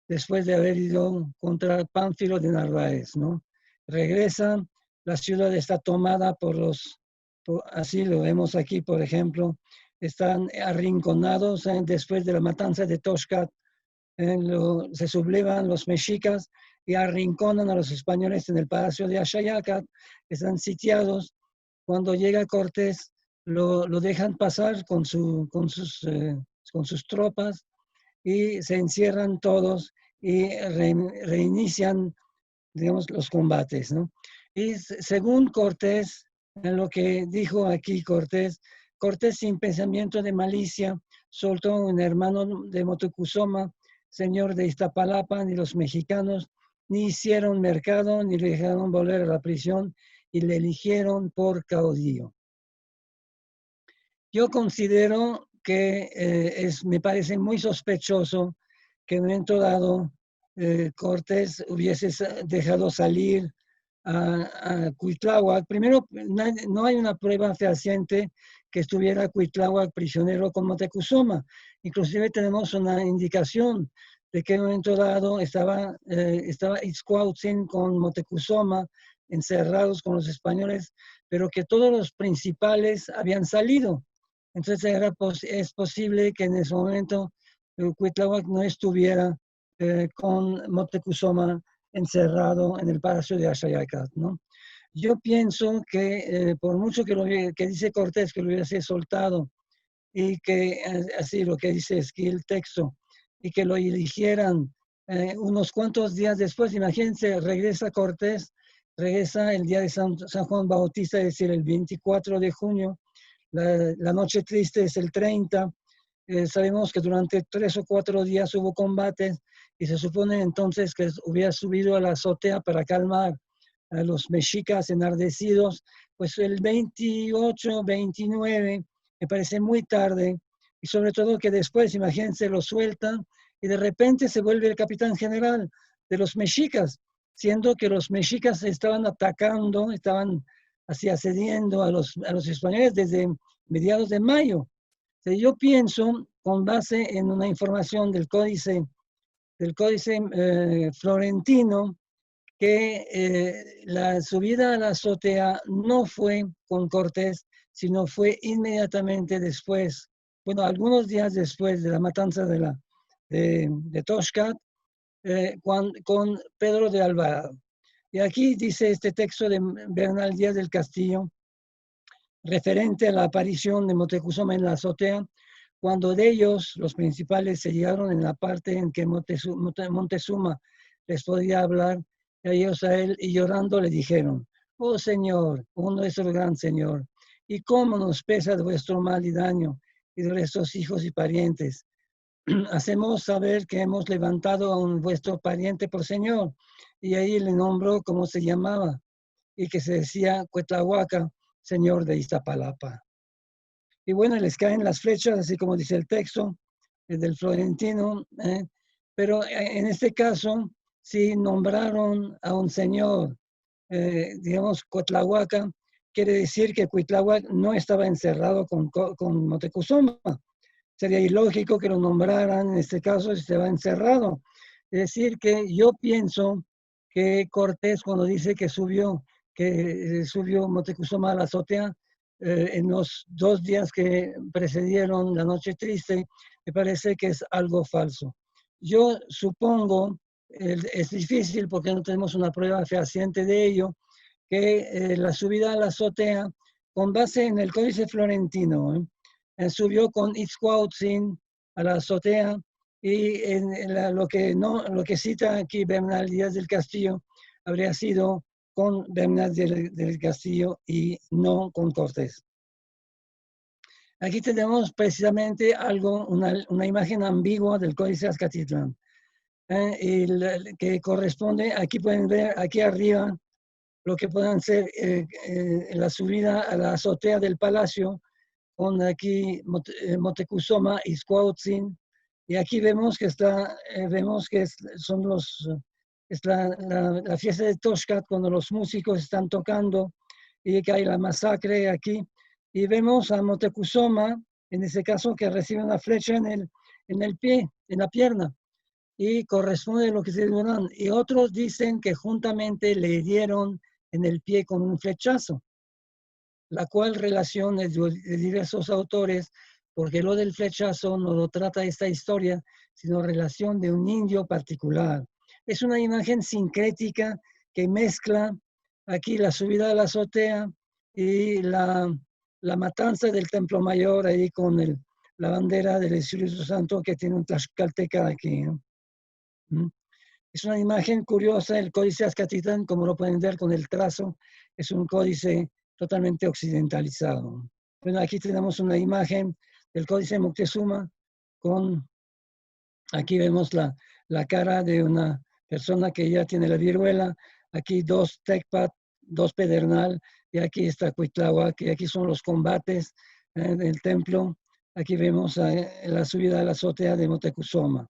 después de haber ido contra Pánfilo de Narváez, ¿no? Regresa, la ciudad está tomada así lo vemos aquí, por ejemplo, están arrinconados después de la matanza de Toxcat, se sublevan los mexicas y arrinconan a los españoles en el palacio de Axayacat, están sitiados. Cuando llega Cortés, lo dejan pasar con sus tropas y se encierran todos y reinician, digamos, los combates, ¿no? Y según Cortés, en lo que dijo aquí Cortés, sin pensamiento de malicia, soltó un hermano de Moctezuma, señor de Iztapalapa, ni los mexicanos ni hicieron mercado, ni le dejaron volver a la prisión, y le eligieron por caudillo. Yo considero que me parece muy sospechoso que en un momento dado Cortés hubiese dejado salir a Cuitláhuac. Primero, no hay una prueba fehaciente que estuviera Cuitláhuac prisionero con Moctezuma. Inclusive tenemos una indicación de que en un momento dado estaba Itzcuautzin con Moctezuma encerrados con los españoles, pero que todos los principales habían salido. Entonces es posible que en ese momento Cuitláhuac no estuviera con Moctezuma encerrado en el palacio de Axayacat, ¿no? Yo pienso que por mucho que dice Cortés que lo hubiese soltado y que así lo que dice aquí el texto, y que lo eligieran unos cuantos días después, imagínense, regresa Cortés, regresa el día de San Juan Bautista, es decir, el 24 de junio. La noche triste es el 30. Sabemos que durante 3 o 4 días hubo combates y se supone entonces que hubiera subido a la azotea para calmar a los mexicas enardecidos. Pues el 28, 29, me parece muy tarde, y sobre todo que después, imagínense, lo sueltan y de repente se vuelve el capitán general de los mexicas, siendo que los mexicas estaban atacando, estaban así asediando a los españoles desde mediados de mayo. Yo pienso, con base en una información del códice florentino, que la subida a la azotea no fue con Cortés, sino fue inmediatamente después, bueno, algunos días después de la matanza de Toxcat, con Pedro de Alvarado. Y aquí dice este texto de Bernal Díaz del Castillo, referente a la aparición de Moctezuma en la azotea, cuando de ellos, los principales, se llegaron en la parte en que Montezuma les podía hablar, ellos a él, y llorando le dijeron: oh Señor, oh nuestro gran Señor, y cómo nos pesa de vuestro mal y daño, y de vuestros hijos y parientes. Hacemos saber que hemos levantado a un vuestro pariente por Señor, y ahí le nombró cómo se llamaba, y que se decía Cuetlahuaca, Señor de Iztapalapa. Y bueno, les caen las flechas, así como dice el texto del florentino, pero en este caso sí nombraron a un señor, digamos, Cuetlahuaca. Quiere decir que Cuitláhuac no estaba encerrado con Moctezuma. Sería ilógico que lo nombraran en este caso si estaba encerrado. Es decir, que yo pienso que Cortés, cuando dice que subió Moctezuma a la azotea, en los 2 días que precedieron la noche triste, me parece que es algo falso. Yo supongo, es difícil porque no tenemos una prueba fehaciente de ello, que la subida a la azotea, con base en el Códice Florentino, subió con Itzcuautzin a la azotea, y lo que cita aquí Bernal Díaz del Castillo habría sido con Bernal del Castillo y no con Cortés. Aquí tenemos precisamente una imagen ambigua del Códice Azcatitlán, que corresponde, aquí pueden ver, aquí arriba, lo que puedan ser la subida a la azotea del palacio, con aquí Moctezuma y Itzcuautzin, y aquí vemos que es la fiesta de Toxcat, cuando los músicos están tocando y que hay la masacre aquí, y vemos a Moctezuma, en ese caso, que recibe una flecha en el pie, en la pierna, y corresponde a lo que se dieron. Y otros dicen que juntamente le dieron en el pie con un flechazo, la cual relación es de diversos autores, porque lo del flechazo no lo trata esta historia, sino relación de un indio particular. Es una imagen sincrética que mezcla aquí la subida a la azotea y la matanza del Templo Mayor, ahí con la bandera del Espíritu Santo que tiene un tlaxcalteca aquí, ¿no? Es una imagen curiosa. El Códice Azcatitlán, como lo pueden ver con el trazo, es un códice totalmente occidentalizado. Bueno, aquí tenemos una imagen del Códice Moctezuma aquí vemos la cara de una persona que ya tiene la viruela, aquí 2 Tecpat, 2 Pedernal, y aquí está Cuitláhuac, y aquí son los combates del templo. Aquí vemos la subida a la azotea de Moctezuma.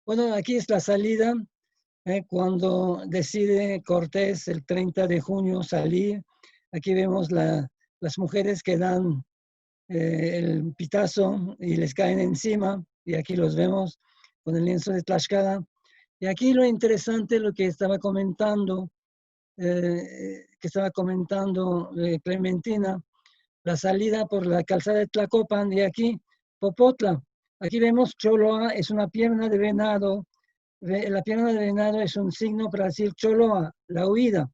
Bueno, aquí es la salida, cuando decide Cortés el 30 de junio salir. Aquí vemos las mujeres que dan el pitazo y les caen encima, y aquí los vemos con el lienzo de Tlaxcala. Y aquí lo interesante, lo que estaba comentando, Clementina, la salida por la calzada de Tlacopan, y aquí Popotla. Aquí vemos Choloa, es una pierna de venado. La pierna de venado es un signo para decir Choloa, la huida.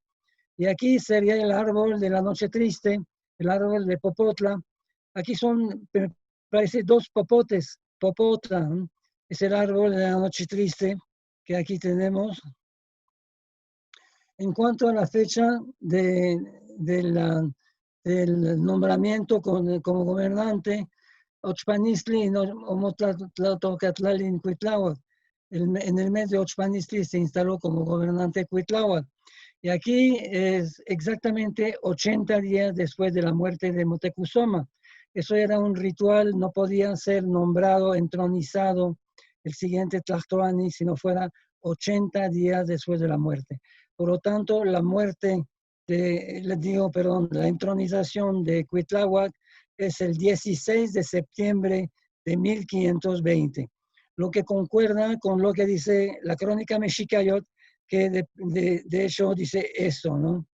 Y aquí sería el árbol de la noche triste, el árbol de Popotla. Aquí me parece 2 popotes, Popotla, ¿no? Es el árbol de la noche triste que aquí tenemos. En cuanto a la fecha del nombramiento como gobernante, Ochpanistli Omotlatocatlali Cuitláhuac. En el mes de Ochpanistli se instaló como gobernante Cuitláhuac. Y aquí es exactamente 80 días después de la muerte de Motecuzoma. Eso era un ritual, no podía ser nombrado, entronizado el siguiente Tlatoani si no fuera 80 días después de la muerte. Por lo tanto, la entronización de Cuitláhuac es el 16 de septiembre de 1520, lo que concuerda con lo que dice la crónica Mexicayot, que de hecho dice eso, ¿no?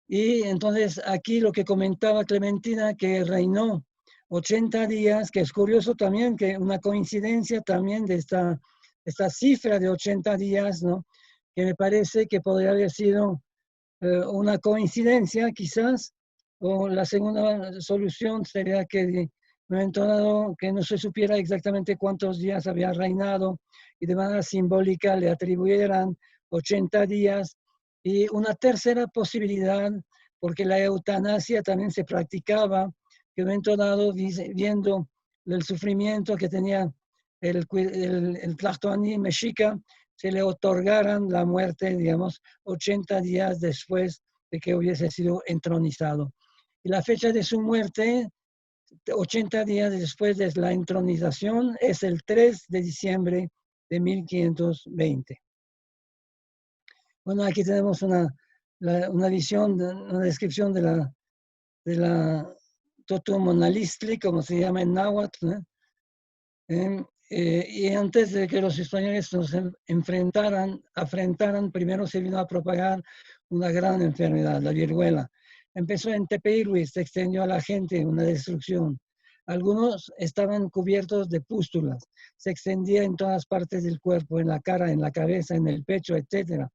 Y entonces aquí lo que comentaba Clementina, que reinó 80 días, que es curioso también, que una coincidencia también de esta cifra de 80 días, ¿no? Que me parece que podría haber sido una coincidencia quizás, o la segunda solución sería que en un momento dado que no se supiera exactamente cuántos días había reinado y de manera simbólica le atribuyeran 80 días. Y una tercera posibilidad, porque la eutanasia también se practicaba, que en un momento dado, viendo el sufrimiento que tenía el Tlatoani mexica, se le otorgaran la muerte, digamos, 80 días después de que hubiese sido entronizado. Y la fecha de su muerte, 80 días después de la entronización, es el 3 de diciembre de 1520. Bueno, aquí tenemos una visión, una descripción de la Totomonalistli, como se llama en náhuatl, ¿eh? Y antes de que los españoles nos afrentaran, primero se vino a propagar una gran enfermedad, la viruela. Empezó en Tepeirui, se extendió a la gente, una destrucción. Algunos estaban cubiertos de pústulas, se extendía en todas partes del cuerpo, en la cara, en la cabeza, en el pecho, etc.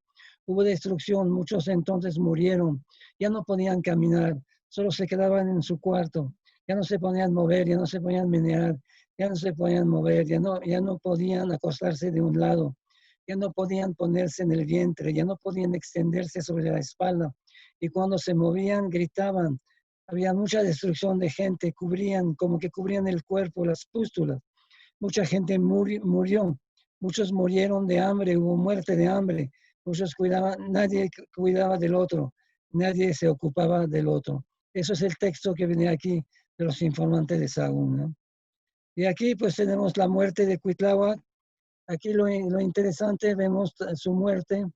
Hubo destrucción, muchos entonces murieron, ya no podían caminar, solo se quedaban en su cuarto, ya no se podían mover, ya no se podían menear, ya no se podían mover, ya no podían acostarse de un lado, ya no podían ponerse en el vientre, ya no podían extenderse sobre la espalda. Y cuando se movían, gritaban. Había mucha destrucción de gente, como que cubrían el cuerpo, las pústulas. Mucha gente murió, muchos murieron de hambre, hubo muerte de hambre, nadie cuidaba del otro, nadie se ocupaba del otro. Eso es el texto que viene aquí de los informantes de Sahagún, ¿no? Y aquí pues tenemos la muerte de Cuitláhuac. Aquí lo interesante, vemos su muerte.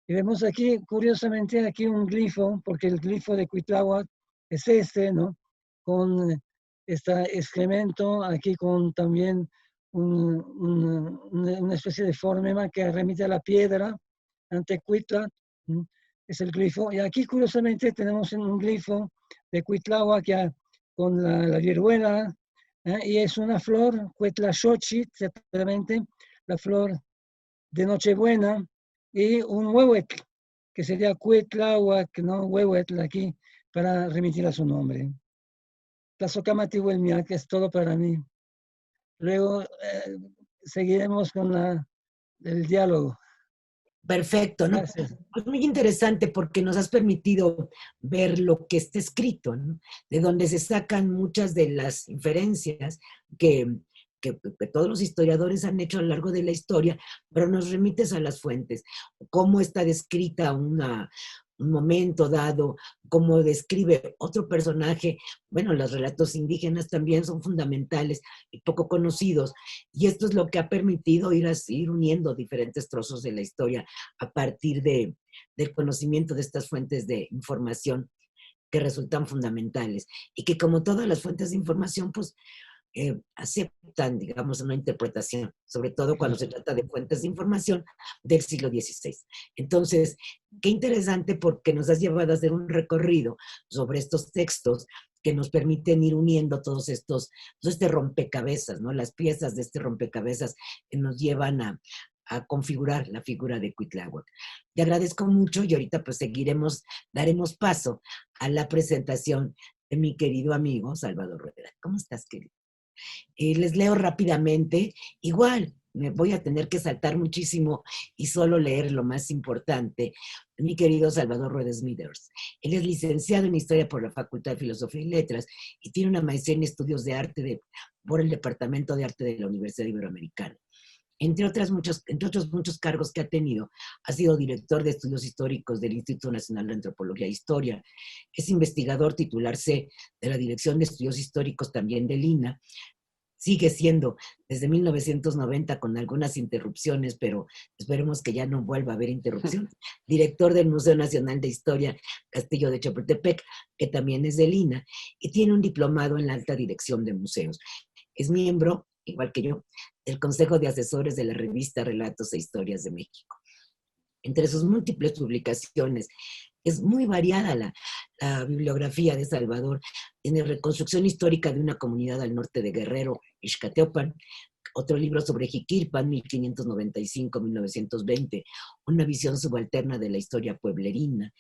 Y vemos aquí, curiosamente, aquí un glifo, porque el glifo de Cuitláhuac es este, ¿no? Con este excremento, aquí con también una especie de formema que remite a la piedra, ante Cuitla, ¿no? Es el glifo. Y aquí, curiosamente, tenemos un glifo de Cuitláhuac con la viruela, y es una flor, Cuetlaxochitl, exactamente, la flor de Nochebuena, y un huehuetl, que sería Cuitláhuac, ¿no? Huehuetl aquí, para remitir a su nombre. Tlazocamatihuelmiac, que es todo para mí. Luego seguiremos con el diálogo. Perfecto, ¿no? Gracias. Es muy interesante porque nos has permitido ver lo que está escrito, ¿no? De donde se sacan muchas de las inferencias que todos los historiadores han hecho a lo largo de la historia, pero nos remites a las fuentes, cómo está descrita un momento dado, cómo describe otro personaje. Bueno, los relatos indígenas también son fundamentales y poco conocidos, y esto es lo que ha permitido ir uniendo diferentes trozos de la historia a partir del conocimiento de estas fuentes de información que resultan fundamentales y que, como todas las fuentes de información, pues aceptan, digamos, una interpretación, sobre todo cuando se trata de fuentes de información del siglo XVI. Entonces, qué interesante, porque nos has llevado a hacer un recorrido sobre estos textos que nos permiten ir uniendo todo este rompecabezas, ¿no? Las piezas de este rompecabezas que nos llevan a configurar la figura de Cuitláhuac. Te agradezco mucho y ahorita pues daremos paso a la presentación de mi querido amigo Salvador Rueda. ¿Cómo estás, querido? Les leo rápidamente. Igual, me voy a tener que saltar muchísimo y solo leer lo más importante. Mi querido Salvador Rueda Smithers. Él es licenciado en Historia por la Facultad de Filosofía y Letras y tiene una maestría en Estudios de Arte por el Departamento de Arte de la Universidad Iberoamericana. Entre otros muchos cargos que ha tenido, ha sido director de estudios históricos del Instituto Nacional de Antropología e Historia, es investigador titular C de la Dirección de Estudios Históricos también del INAH, sigue siendo desde 1990 con algunas interrupciones, pero esperemos que ya no vuelva a haber interrupción, director del Museo Nacional de Historia Castillo de Chapultepec, que también es del INAH, y tiene un diplomado en la alta dirección de museos. Es miembro, igual que yo, del Consejo de Asesores de la revista Relatos e Historias de México. Entre sus múltiples publicaciones, es muy variada la bibliografía de Salvador. Tiene reconstrucción histórica de una comunidad al norte de Guerrero, Ixcateopan, otro libro sobre Jiquilpan, 1595-1920, una visión subalterna de la historia pueblerina.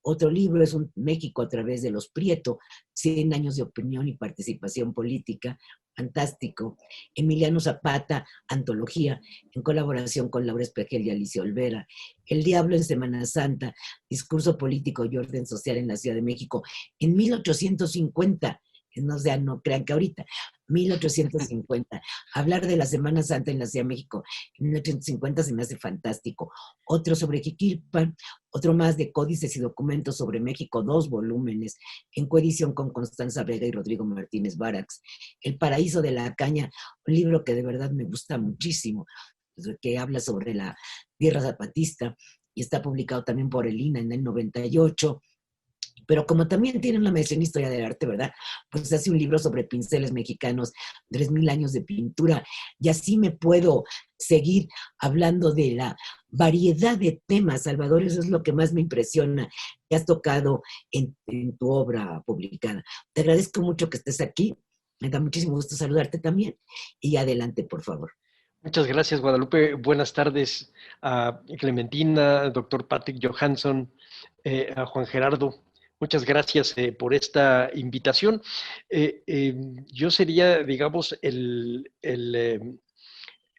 Otro libro es un México a través de los Prieto, 100 años de opinión y participación política, fantástico. Emiliano Zapata, antología, en colaboración con Laura Espejel y Alicia Olvera. El Diablo en Semana Santa, discurso político y orden social en la Ciudad de México, en 1850. No crean que ahorita, 1850. Hablar de la Semana Santa en la Ciudad de México en 1850 se me hace fantástico. Otro sobre Jiquilpan, otro más de códices y documentos sobre México, 2 volúmenes, en coedición con Constanza Vega y Rodrigo Martínez Barax. El Paraíso de la Caña, un libro que de verdad me gusta muchísimo, que habla sobre la tierra zapatista y está publicado también por el INAH en el 98. Pero como también tiene una maestría en Historia del Arte, ¿verdad? Pues hace un libro sobre pinceles mexicanos, 3000 años de pintura, y así me puedo seguir hablando de la variedad de temas, Salvador, eso es lo que más me impresiona, que has tocado en tu obra publicada. Te agradezco mucho que estés aquí, me da muchísimo gusto saludarte también, y adelante, por favor. Muchas gracias, Guadalupe. Buenas tardes a Clementina, doctor Patrick Johansson, a Juan Gerardo. Muchas gracias por esta invitación. Yo sería, digamos, el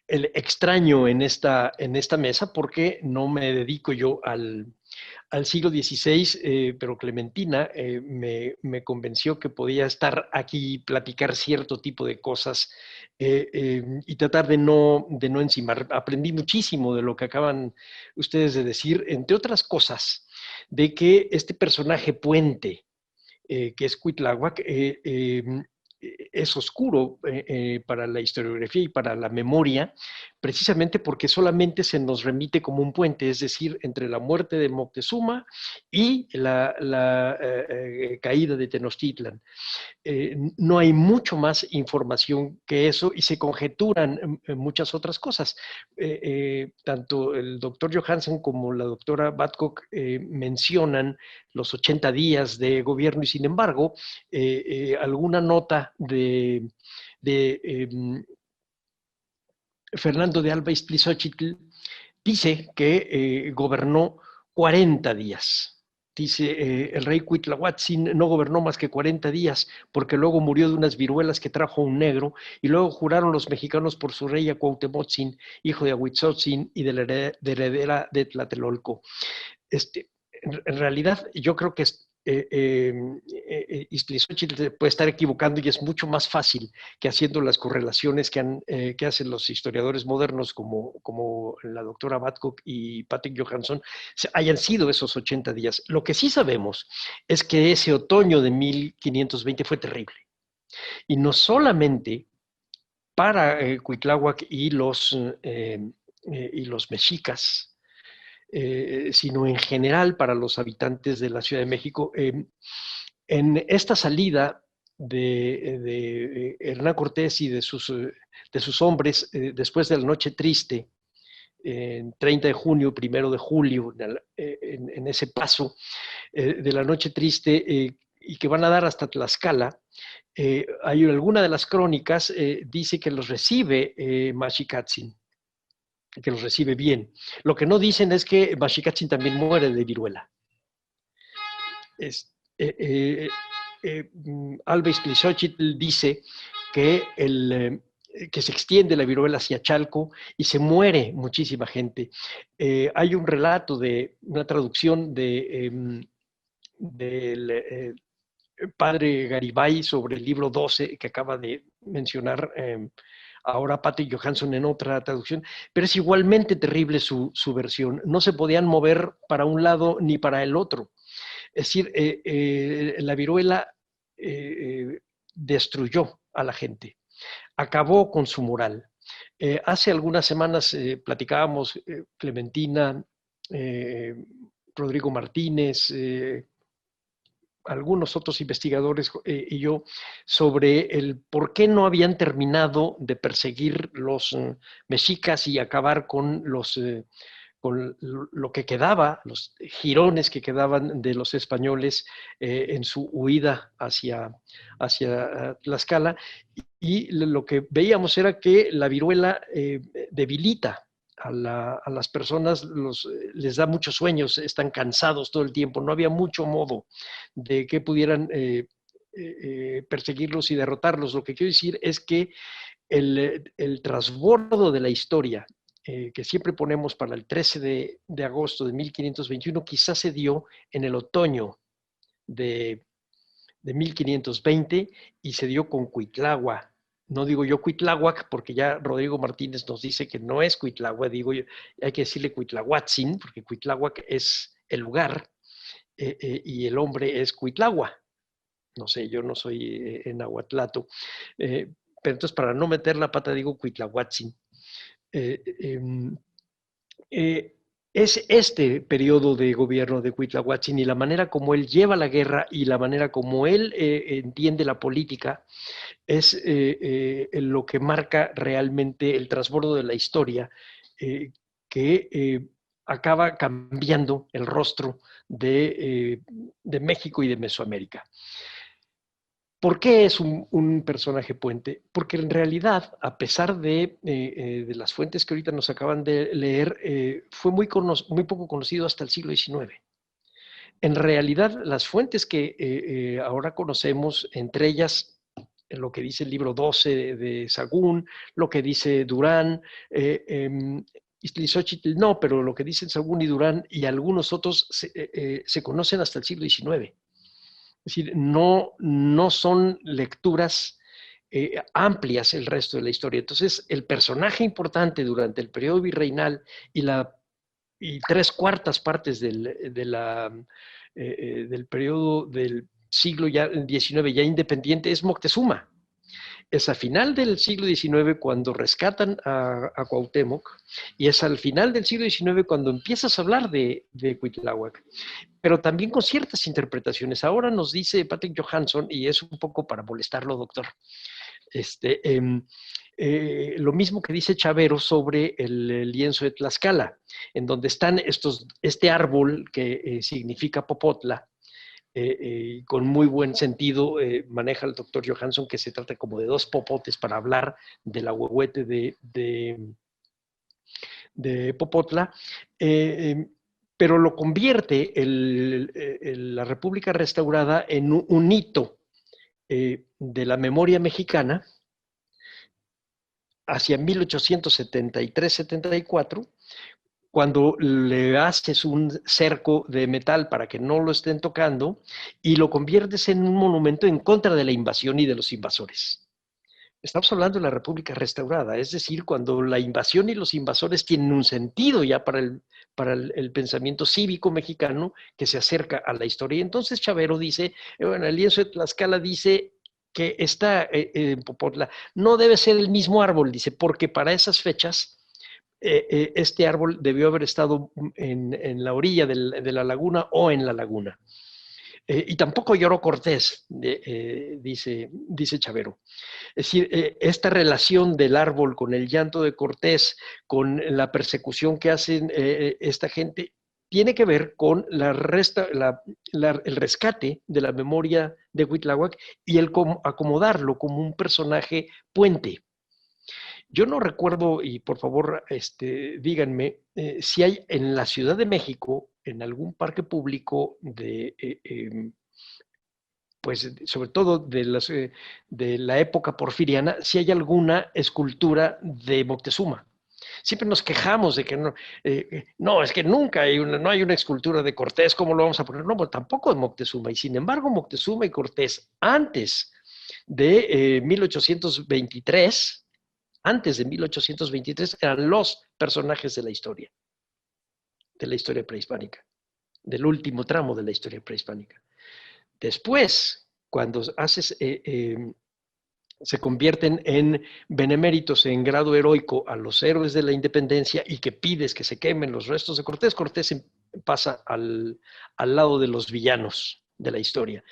extraño en esta mesa porque no me dedico yo al siglo XVI, pero Clementina me convenció que podía estar aquí y platicar cierto tipo de cosas y tratar de no encimar. Aprendí muchísimo de lo que acaban ustedes de decir, entre otras cosas, de que este personaje puente, que es Cuitláhuac, es oscuro para la historiografía y para la memoria, precisamente porque solamente se nos remite como un puente, es decir, entre la muerte de Moctezuma y la caída de Tenochtitlan. No hay mucho más información que eso y se conjeturan muchas otras cosas. Tanto el doctor Johansson como la doctora Babcock mencionan los 80 días de gobierno y sin embargo alguna nota de Fernando de Alba Iztlizóchitl dice que gobernó 40 días. Dice, el rey Cuitlahuatzin no gobernó más que 40 días, porque luego murió de unas viruelas que trajo un negro, y luego juraron los mexicanos por su rey a Cuauhtemotzin, hijo de Ahuitzotzin y de la heredera de Tlatelolco. En realidad, yo creo que Iztlizóchitl puede estar equivocando y es mucho más fácil que haciendo las correlaciones que hacen los historiadores modernos como la doctora Babcock y Patrick Johansson hayan sido esos 80 días. Lo que sí sabemos es que ese otoño de 1520 fue terrible. Y no solamente para Cuitláhuac y los mexicas, sino en general para los habitantes de la Ciudad de México. En esta salida de Hernán Cortés y de sus hombres, después de la Noche Triste, 30 de junio, 1 de julio, en ese paso de la Noche Triste, y que van a dar hasta Tlaxcala, hay alguna de las crónicas, dice que los recibe Maxicatzin, que los recibe bien. Lo que no dicen es que Maxicatzin también muere de viruela. Alba Iztlizóchitl dice que que se extiende la viruela hacia Chalco y se muere muchísima gente. Hay un relato de una traducción del padre Garibay sobre el libro 12 que acaba de mencionar ahora Patrick Johansson en otra traducción, pero es igualmente terrible su versión. No se podían mover para un lado ni para el otro. Es decir, la viruela destruyó a la gente, acabó con su moral. Hace algunas semanas platicábamos Clementina, Rodrigo Martínez, algunos otros investigadores y yo sobre el por qué no habían terminado de perseguir los mexicas y acabar con con lo que quedaba, los jirones que quedaban de los españoles en su huida hacia Tlaxcala. Y lo que veíamos era que la viruela debilita a las personas, les da muchos sueños, están cansados todo el tiempo, no había mucho modo de que pudieran perseguirlos y derrotarlos. Lo que quiero decir es que el trasbordo de la historia que siempre ponemos para el 13 de agosto de 1521, quizás se dio en el otoño de 1520 y se dio con Cuitlahua. No digo yo Cuitláhuac, porque ya Rodrigo Martínez nos dice que no es Cuitlahua, digo yo, hay que decirle Cuitlahuatzin, porque Cuitláhuac es el lugar y el hombre es Cuitlahua. No sé, yo no soy nahuatlato, pero entonces para no meter la pata digo Cuitlahuatzin. Es este periodo de gobierno de Cuitlahuatzin y la manera como él lleva la guerra y la manera como él entiende la política es lo que marca realmente el transbordo de la historia que acaba cambiando el rostro de México y de Mesoamérica. ¿Por qué es un personaje puente? Porque en realidad, a pesar de las fuentes que ahorita nos acaban de leer, fue muy poco conocido hasta el siglo XIX. En realidad, las fuentes que ahora conocemos, entre ellas lo que dice el libro 12 de Sagún, lo que dice Durán, Iztlizóchitl no, pero lo que dicen Sagún y Durán y algunos otros se conocen hasta el siglo XIX. Es decir, no son lecturas amplias el resto de la historia. Entonces, el personaje importante durante el periodo virreinal y 3/4 partes del periodo del siglo ya XIX ya independiente es Moctezuma. Es a final del siglo XIX cuando rescatan a Cuauhtémoc y es al final del siglo XIX cuando empiezas a hablar de Cuitláhuac, pero también con ciertas interpretaciones. Ahora nos dice Patrick Johansson, y es un poco para molestarlo, doctor, lo mismo que dice Chavero sobre el lienzo de Tlaxcala, en donde están este árbol que significa Popotla, con muy buen sentido maneja el doctor Johansson que se trata como de 2 popotes para hablar del ahuehuete de Popotla, pero lo convierte la República Restaurada en un hito de la memoria mexicana hacia 1873-74, cuando le haces un cerco de metal para que no lo estén tocando y lo conviertes en un monumento en contra de la invasión y de los invasores. Estamos hablando de la República Restaurada, es decir, cuando la invasión y los invasores tienen un sentido ya para el pensamiento cívico mexicano que se acerca a la historia. Y entonces Chavero dice, bueno, el lienzo de Tlaxcala dice que está en Popotla, no debe ser el mismo árbol, dice, porque para esas fechas este árbol debió haber estado en la orilla de la laguna o en la laguna. Y tampoco lloró Cortés, dice Chavero. Es decir, esta relación del árbol con el llanto de Cortés, con la persecución que hacen esta gente, tiene que ver con el rescate de la memoria de Cuitláhuac y el acomodarlo como un personaje puente. Yo no recuerdo, y por favor díganme, si hay en la Ciudad de México, en algún parque público pues sobre todo de la época porfiriana, si hay alguna escultura de Moctezuma. Siempre nos quejamos de que no, es que nunca no hay una escultura de Cortés, ¿cómo lo vamos a poner? No, pues tampoco de Moctezuma. Y sin embargo, Moctezuma y Cortés, antes de 1823, eran los personajes de la historia prehispánica, del último tramo de la historia prehispánica. Después, cuando se convierten en beneméritos en grado heroico a los héroes de la independencia y que pides que se quemen los restos de Cortés, Cortés pasa al lado de los villanos de la historia.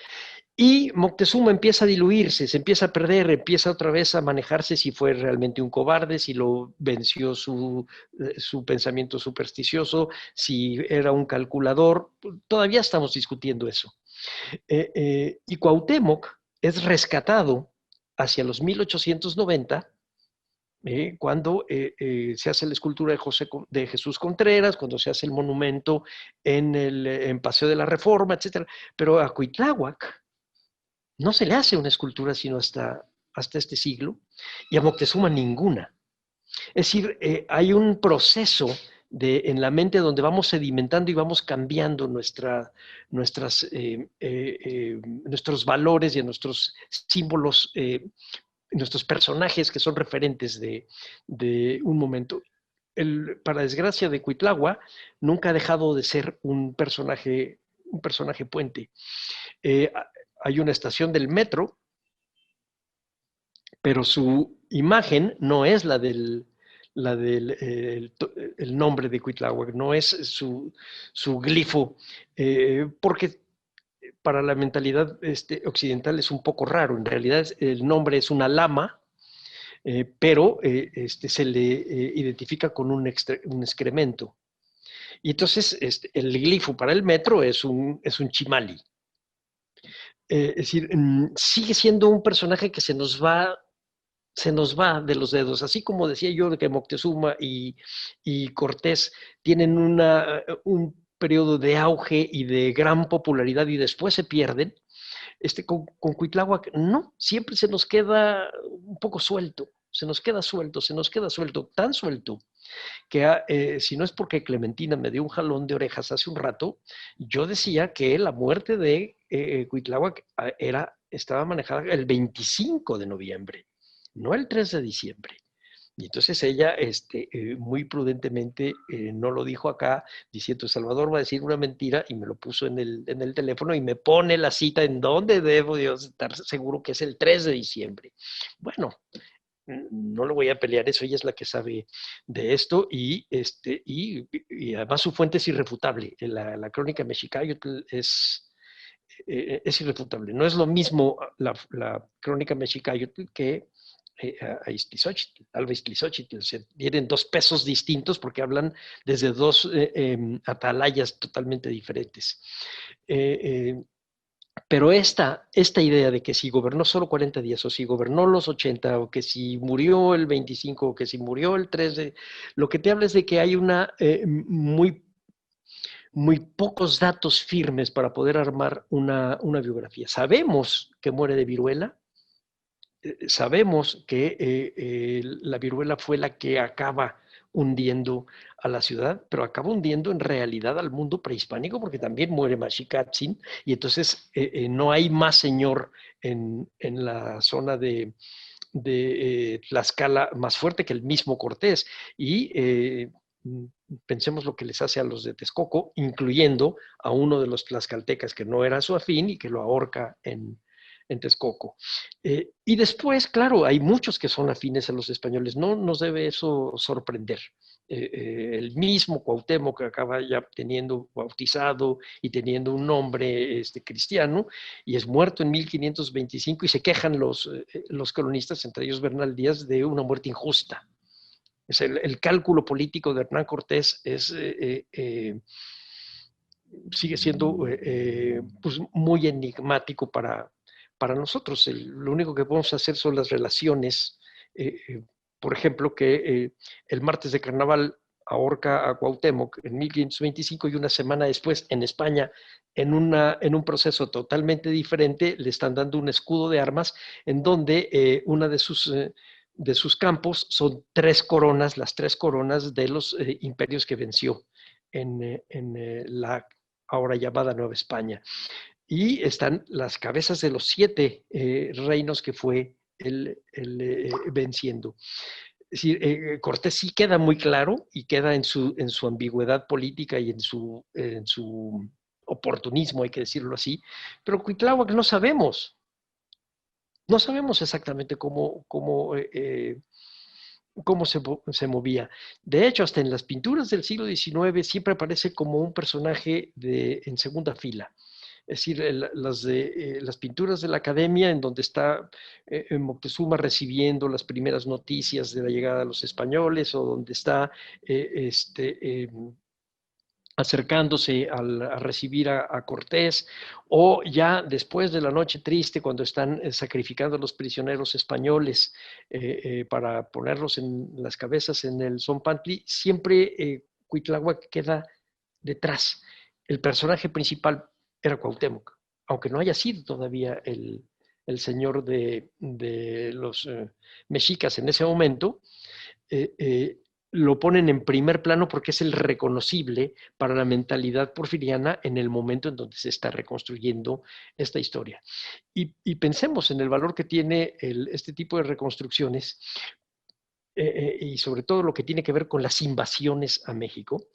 Y Moctezuma empieza a diluirse, se empieza a perder, empieza otra vez a manejarse si fue realmente un cobarde, si lo venció su pensamiento supersticioso, si era un calculador. Todavía estamos discutiendo eso. Y Cuauhtémoc es rescatado hacia los 1890, cuando se hace la escultura de Jesús Contreras, cuando se hace el monumento en Paseo de la Reforma, etc. Pero a Cuitláhuac no se le hace una escultura sino hasta este siglo, y a Moctezuma ninguna. Es decir, hay un proceso en la mente donde vamos sedimentando y vamos cambiando nuestros valores y nuestros símbolos, nuestros personajes que son referentes de un momento. Para desgracia de Cuitláhuac, nunca ha dejado de ser un personaje puente. Hay una estación del metro, pero su imagen no es la del el nombre de Cuitláhuac, no es su glifo, porque para la mentalidad occidental es un poco raro. En realidad el nombre es una lama, pero se le identifica con un excremento. Y entonces el glifo para el metro es un chimali. Es decir, sigue siendo un personaje que se nos va de los dedos, así como decía yo de que Moctezuma y Cortés tienen un periodo de auge y de gran popularidad y después se pierden. Con Cuitláhuac no, siempre se nos queda un poco suelto, tan suelto que si no es porque Clementina me dio un jalón de orejas hace un rato, yo decía que la muerte de Cuitláhuac estaba manejada el 25 de noviembre, no el 3 de diciembre. Y entonces ella muy prudentemente no lo dijo acá, diciendo, Salvador va a decir una mentira, y me lo puso en el teléfono y me pone la cita en donde debo estar seguro que es el 3 de diciembre. Bueno, no le voy a pelear eso, ella es la que sabe de esto, y además su fuente es irrefutable. La crónica Mexicayotl es irrefutable. No es lo mismo la crónica Mexicayotl que Alba Iztlizóchitl. Tienen dos pesos distintos porque hablan desde dos atalayas totalmente diferentes. Pero esta idea de que si gobernó solo 40 días, o si gobernó los 80, o que si murió el 25, o que si murió el 3, lo que te habla es de que hay muy pocos datos firmes para poder armar una biografía. Sabemos que muere de viruela, sabemos que la viruela fue la que acaba hundiendo a la ciudad, pero acaba hundiendo en realidad al mundo prehispánico, porque también muere Maxicatzin, y entonces no hay más señor en la zona de Tlaxcala más fuerte que el mismo Cortés. Y pensemos lo que les hace a los de Texcoco, incluyendo a uno de los tlaxcaltecas que no era su afín y que lo ahorca en Texcoco. Y después, claro, hay muchos que son afines a los españoles, no nos debe eso sorprender. El mismo Cuauhtémoc, que acaba ya teniendo bautizado y teniendo un nombre cristiano, y es muerto en 1525, y se quejan los cronistas, entre ellos Bernal Díaz, de una muerte injusta. Es el cálculo político de Hernán Cortés sigue siendo pues muy enigmático para nosotros. Lo único que podemos hacer son las relaciones. Por ejemplo, que el martes de carnaval ahorca a Cuauhtémoc en 1525 y una semana después en España, en un proceso totalmente diferente, le están dando un escudo de armas en donde una de sus campos son las tres coronas de los imperios que venció en la ahora llamada Nueva España. Y están las cabezas de los 7 reinos que fue él venciendo. Es decir, Cortés sí queda muy claro y queda en su ambigüedad política y en su oportunismo, hay que decirlo así, pero Cuitláhuac no sabemos exactamente cómo se movía. De hecho, hasta en las pinturas del siglo XIX siempre aparece como un personaje en segunda fila. Es decir, las pinturas de la academia en donde está Moctezuma recibiendo las primeras noticias de la llegada de los españoles, o donde está acercándose a recibir a Cortés, o ya después de la noche triste, cuando están sacrificando a los prisioneros españoles para ponerlos en las cabezas en el Zompantli, siempre Cuitláhuac queda detrás. El personaje principal era Cuauhtémoc, aunque no haya sido todavía el señor de los mexicas en ese momento, lo ponen en primer plano porque es el reconocible para la mentalidad porfiriana en el momento en donde se está reconstruyendo esta historia. Y pensemos en el valor que tiene este tipo de reconstrucciones, y sobre todo lo que tiene que ver con las invasiones a México,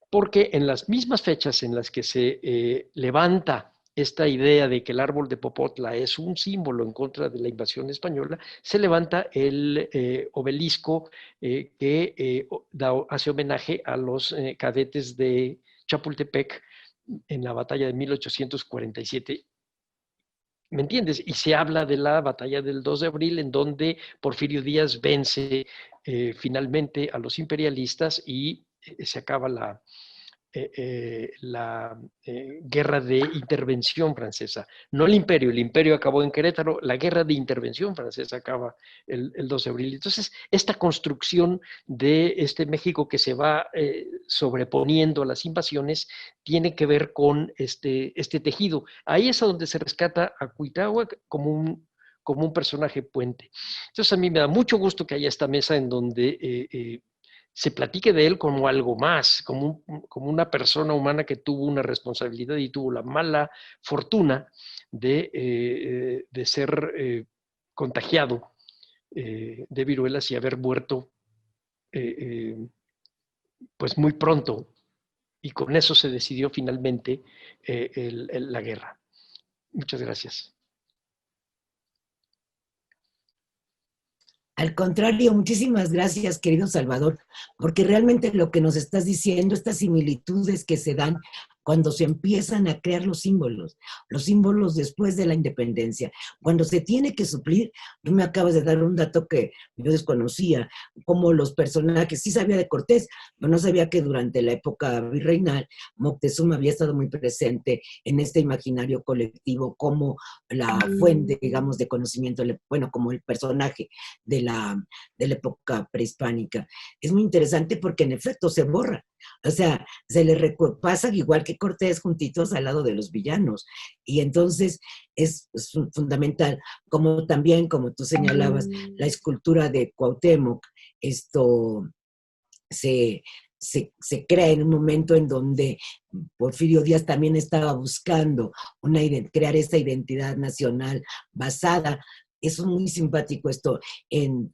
porque en las mismas fechas en las que se levanta esta idea de que el árbol de Popotla es un símbolo en contra de la invasión española, se levanta el obelisco que hace homenaje a los cadetes de Chapultepec en la batalla de 1847. ¿Me entiendes? Y se habla de la batalla del 2 de abril, en donde Porfirio Díaz vence finalmente a los imperialistas y se acaba la guerra de intervención francesa. No el imperio acabó en Querétaro, la guerra de intervención francesa acaba el 2 de abril. Entonces, esta construcción de este México que se va sobreponiendo a las invasiones tiene que ver con este tejido. Ahí es a donde se rescata a Cuitláhuac como un personaje puente. Entonces, a mí me da mucho gusto que haya esta mesa en donde se platique de él como algo más, como una persona humana que tuvo una responsabilidad y tuvo la mala fortuna de ser contagiado de viruelas y haber muerto pues muy pronto. Y con eso se decidió finalmente la guerra. Muchas gracias. Al contrario, muchísimas gracias, querido Salvador, porque realmente lo que nos estás diciendo, estas similitudes que se dan cuando se empiezan a crear los símbolos después de la independencia, cuando se tiene que suplir. Tú me acabas de dar un dato que yo desconocía, como los personajes, sí sabía de Cortés, pero no sabía que durante la época virreinal Moctezuma había estado muy presente en este imaginario colectivo como la fuente, digamos, de conocimiento, bueno, como el personaje de la época prehispánica. Es muy interesante porque en efecto se borra. O sea, se le pasa igual que Cortés juntitos al lado de los villanos. Y entonces es fundamental, como también, como tú señalabas, la escultura de Cuauhtémoc, esto se crea en un momento en donde Porfirio Díaz también estaba buscando crear esta identidad nacional basada. Es muy simpático esto en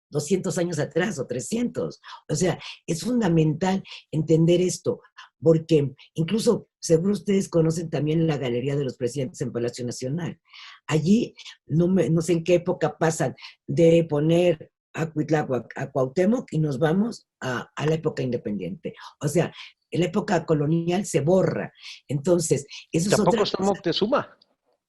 200 años atrás o 300. O sea, es fundamental entender esto, porque incluso, seguro ustedes conocen también la Galería de los Presidentes en Palacio Nacional. Allí, no sé en qué época pasan de poner a Cuitláhuac, a Cuauhtémoc, y nos vamos a la época independiente. O sea, la época colonial se borra. Entonces, eso es Tampoco otra está cosa. Moctezuma.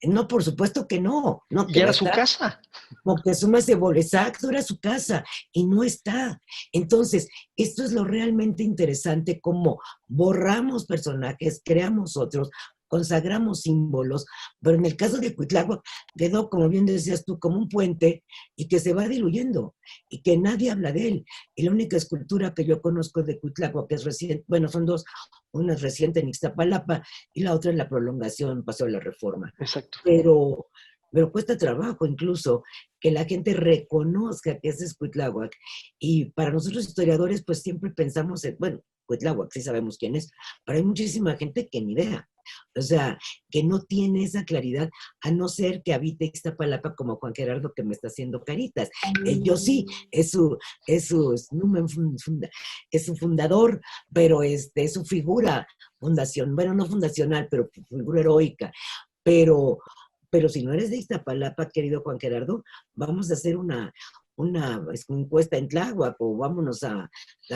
No, por supuesto que no. Y era su casa. Moctezuma se volvió, exacto, era su casa, y no está. Entonces, esto es lo realmente interesante, como borramos personajes, creamos otros, consagramos símbolos, pero en el caso de Cuitláhuac quedó, como bien decías tú, como un puente y que se va diluyendo y que nadie habla de él. Y la única escultura que yo conozco de Cuitláhuac, que es reciente, bueno, son dos, una es reciente en Ixtapalapa y la otra en la prolongación, Paseo de la Reforma. Exacto. Pero cuesta trabajo incluso que la gente reconozca que ese es Cuitláhuac. Y para nosotros historiadores, pues siempre pensamos en, bueno, Cuitláhuac, sí sabemos quién es, pero hay muchísima gente que ni idea. O sea, que no tiene esa claridad, a no ser que habite Ixtapalapa como Juan Gerardo que me está haciendo caritas. Yo sí, es su fundador, pero es su figura fundación, bueno, no fundacional, pero figura heroica. Pero si no eres de Iztapalapa, querido Juan Gerardo, vamos a hacer una encuesta en Tláhuac, o vámonos a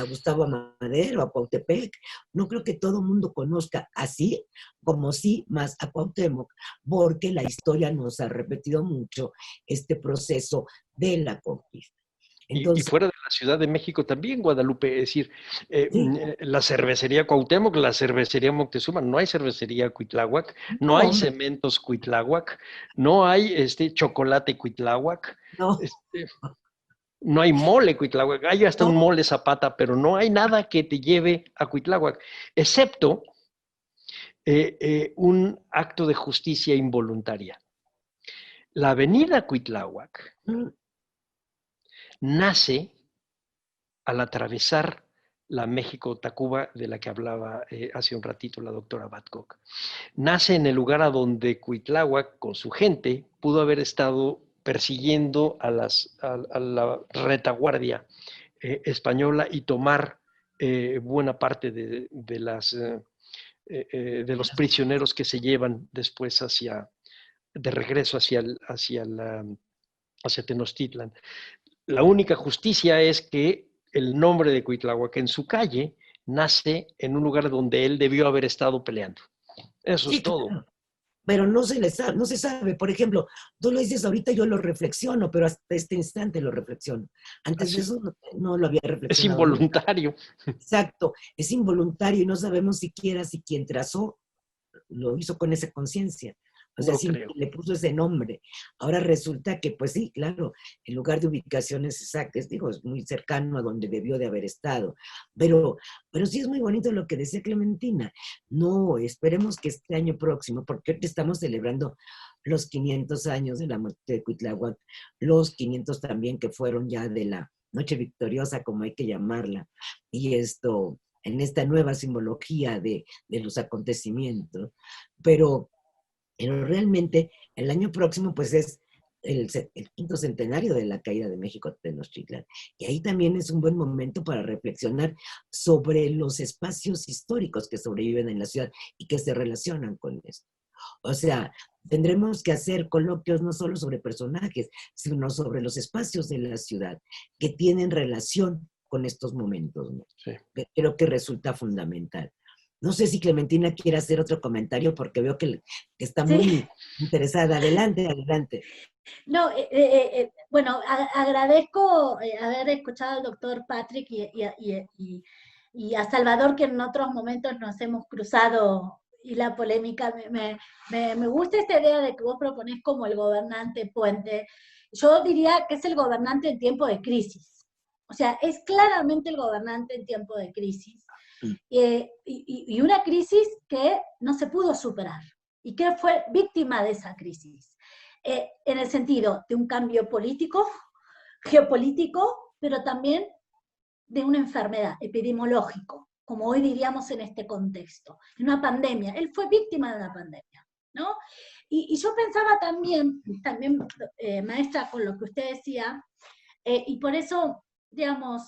Gustavo Amadero, a Cuautepec. No creo que todo el mundo conozca así, como sí, más a Cuauhtémoc, porque la historia nos ha repetido mucho este proceso de la conquista. Y fuera de la Ciudad de México también, Guadalupe, es decir, la cervecería Cuauhtémoc, la cervecería Moctezuma, no hay cervecería Cuitláhuac, no hay cementos Cuitláhuac, no hay chocolate Cuitláhuac, no hay mole Cuitláhuac, hay hasta un mole Zapata, pero no hay nada que te lleve a Cuitláhuac, excepto un acto de justicia involuntaria. La avenida Cuitláhuac nace al atravesar la México-Tacuba de la que hablaba hace un ratito la doctora Babcock. Nace en el lugar a donde Cuitláhuac, con su gente, pudo haber estado persiguiendo a la retaguardia española y tomar buena parte de los prisioneros que se llevan después de regreso hacia Tenochtitlan. La única justicia es que el nombre de Cuitláhuac en su calle nace en un lugar donde él debió haber estado peleando. Eso es todo. Claro. Pero no se sabe. Por ejemplo, tú lo dices ahorita, yo lo reflexiono, pero hasta este instante lo reflexiono. Antes de eso no lo había reflexionado. Es involuntario. Nunca. Exacto, es involuntario y no sabemos siquiera si quien trazó lo hizo con esa conciencia. O sea, sí, le puso ese nombre. Ahora resulta que, pues sí, claro, el lugar de ubicación es exacto, es muy cercano a donde debió de haber estado. Pero sí es muy bonito lo que decía Clementina. No, esperemos que este año próximo, porque ahorita estamos celebrando los 500 años de la muerte de Cuitláhuac, los 500 también que fueron ya de la Noche Victoriosa, como hay que llamarla, y en esta nueva simbología de los acontecimientos. Pero realmente el año próximo pues es el 5º centenario de la caída de México Tenochtitlan. Y ahí también es un buen momento para reflexionar sobre los espacios históricos que sobreviven en la ciudad y que se relacionan con esto. O sea, tendremos que hacer coloquios no solo sobre personajes, sino sobre los espacios de la ciudad que tienen relación con estos momentos, ¿no? Sí. Creo que resulta fundamental. No sé si Clementina quiere hacer otro comentario porque veo que está muy interesada. Adelante. No, bueno, agradezco haber escuchado al doctor Patrick y a Salvador, que en otros momentos nos hemos cruzado, y la polémica. Me gusta esta idea de que vos proponés como el gobernante puente. Yo diría que es el gobernante en tiempo de crisis. O sea, es claramente el gobernante en tiempo de crisis. Y una crisis que no se pudo superar y que fue víctima de esa crisis, en el sentido de un cambio político, geopolítico, pero también de una enfermedad epidemiológico, como hoy diríamos en este contexto, una pandemia. Él fue víctima de una pandemia, ¿no? Y yo pensaba también maestra, con lo que usted decía, y por eso, digamos,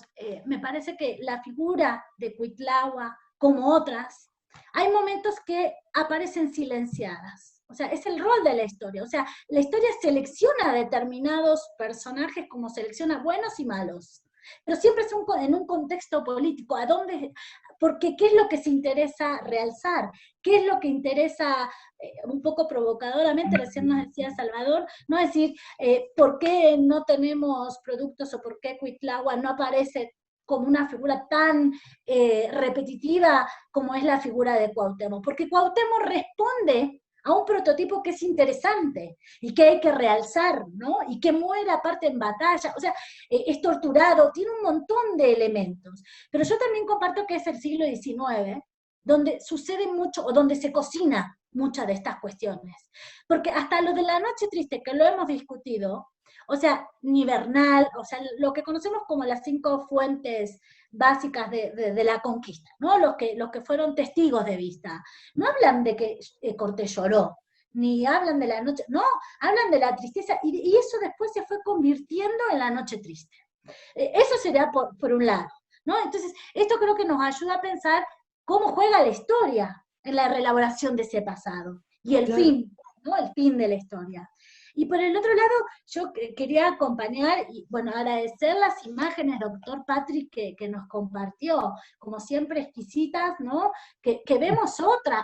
me parece que la figura de Cuitláhuac, como otras, hay momentos que aparecen silenciadas. O sea, es el rol de la historia. O sea, la historia selecciona determinados personajes como selecciona buenos y malos. Pero siempre es en un contexto político. Porque ¿qué es lo que se interesa realzar? ¿Qué es lo que interesa, un poco provocadoramente, recién nos decía Salvador, no decir, ¿por qué no tenemos productos o por qué Cuitláhuac no aparece como una figura tan repetitiva como es la figura de Cuauhtémoc, porque Cuauhtémoc responde a un prototipo que es interesante y que hay que realzar, ¿no? Y que muere aparte en batalla, o sea, es torturado, tiene un montón de elementos. Pero yo también comparto que es el siglo XIX, donde sucede mucho, o donde se cocina muchas de estas cuestiones. Porque hasta lo de la noche triste, que lo hemos discutido, o sea, ni Bernal, o sea, lo que conocemos como las 5 fuentes básicas de la conquista, ¿no? Los que fueron testigos de vista. No hablan de que Cortés lloró, ni hablan de la noche, no, hablan de la tristeza, y eso después se fue convirtiendo en la noche triste. Eso sería por un lado, ¿no? Entonces, esto creo que nos ayuda a pensar cómo juega la historia en la reelaboración de ese pasado, y el fin, ¿no? El fin de la historia. Y por el otro lado, yo quería acompañar y, bueno, agradecer las imágenes, doctor Patrick, que nos compartió, como siempre exquisitas, ¿no? Que vemos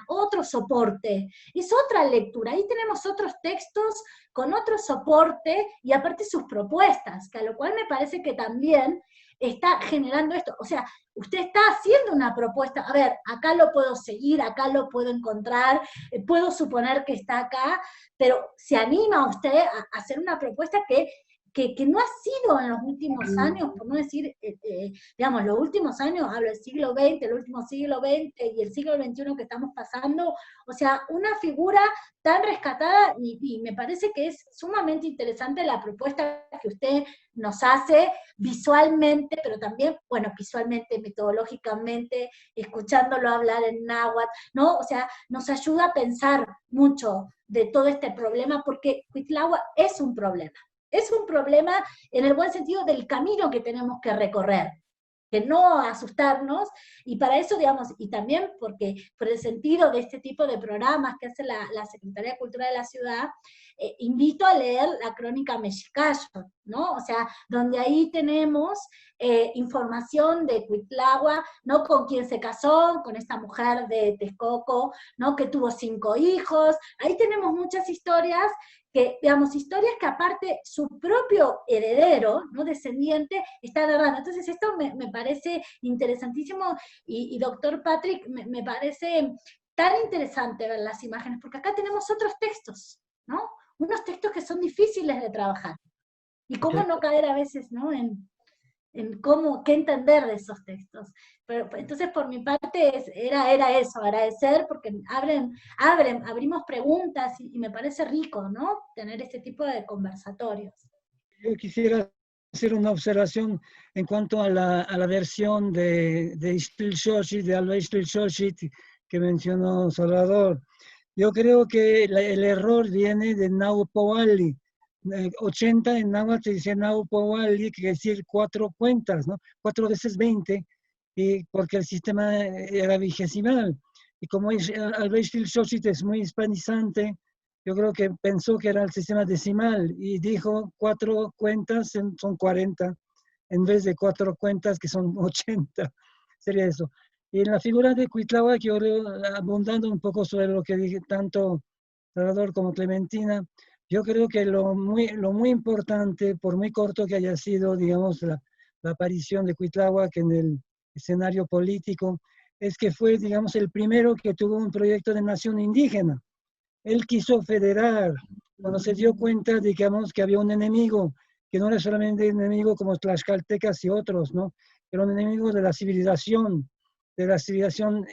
otro soporte, es otra lectura, ahí tenemos otros textos con otro soporte y aparte sus propuestas, que a lo cual me parece que también está generando esto, o sea, usted está haciendo una propuesta, a ver, acá lo puedo seguir, acá lo puedo encontrar, puedo suponer que está acá, pero se anima usted a hacer una propuesta que no ha sido en los últimos años, por no decir, digamos, los últimos años, hablo del siglo XX, el último siglo XX y el siglo XXI que estamos pasando, o sea, una figura tan rescatada y me parece que es sumamente interesante la propuesta que usted nos hace visualmente, pero también, bueno, visualmente, metodológicamente, escuchándolo hablar en náhuatl, ¿no? O sea, nos ayuda a pensar mucho de todo este problema, porque Cuitlahua es un problema. Es un problema en el buen sentido del camino que tenemos que recorrer, que no asustarnos, y para eso, digamos, y también porque por el sentido de este tipo de programas que hace la Secretaría de Cultura de la ciudad, invito a leer la crónica Mexicayo, ¿no? O sea, donde ahí tenemos información de Cuitlahua, ¿no? Con quien se casó, con esta mujer de Texcoco, ¿no? Que tuvo 5 hijos, ahí tenemos muchas historias que, digamos, historias que aparte su propio heredero, ¿no? Descendiente, está narrando. Entonces esto me parece interesantísimo, y doctor Patrick, me parece tan interesante ver las imágenes, porque acá tenemos otros textos, ¿no? Unos textos que son difíciles de trabajar. Y cómo no caer a veces, ¿no? En cómo, qué entender de esos textos. Pero entonces por mi parte era eso, agradecer, porque abrimos preguntas y me parece rico, ¿no? Tener este tipo de conversatorios. Yo quisiera hacer una observación en cuanto a la versión de Ixtlilxóchitl, de Alba Ixtlilxóchitl, que mencionó Salvador. Yo creo que el error viene de Nahupohualli. 80 en náhuatl dice Nahupohualli, que quiere decir 4 cuentas, ¿no? 4 veces 20, y porque el sistema era vigesimal. Y como Alba Ixtlilxóchitl es muy hispanizante, yo creo que pensó que era el sistema decimal y dijo 4 cuentas son 40, en vez de 4 cuentas que son 80. Sería eso. Y en la figura de Cuitlahua, que yo leo, abundando un poco sobre lo que dije tanto Salvador como Clementina, yo creo que lo muy importante, por muy corto que haya sido, digamos, la aparición de Cuitlahua que en el escenario político, es que fue, digamos, el primero que tuvo un proyecto de nación indígena. Él quiso federar, cuando se dio cuenta, digamos, que había un enemigo, que no era solamente un enemigo como tlaxcaltecas y otros, ¿no? Era un enemigo de la civilización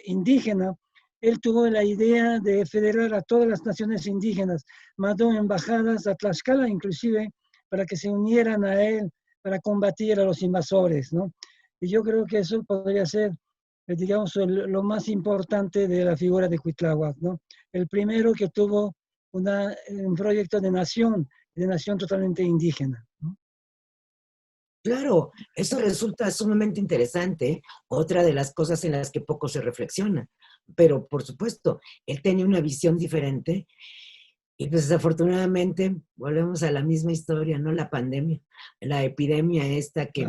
indígena. Él tuvo la idea de federar a todas las naciones indígenas, mandó embajadas a Tlaxcala inclusive, para que se unieran a él, para combatir a los invasores, ¿no? Y yo creo que eso podría ser, digamos, lo más importante de la figura de Cuitlahua, ¿no? El primero que tuvo un proyecto de nación totalmente indígena, ¿no? Claro, eso resulta sumamente interesante, otra de las cosas en las que poco se reflexiona, pero por supuesto, él tenía una visión diferente y pues desafortunadamente volvemos a la misma historia, ¿no? La pandemia, la epidemia esta que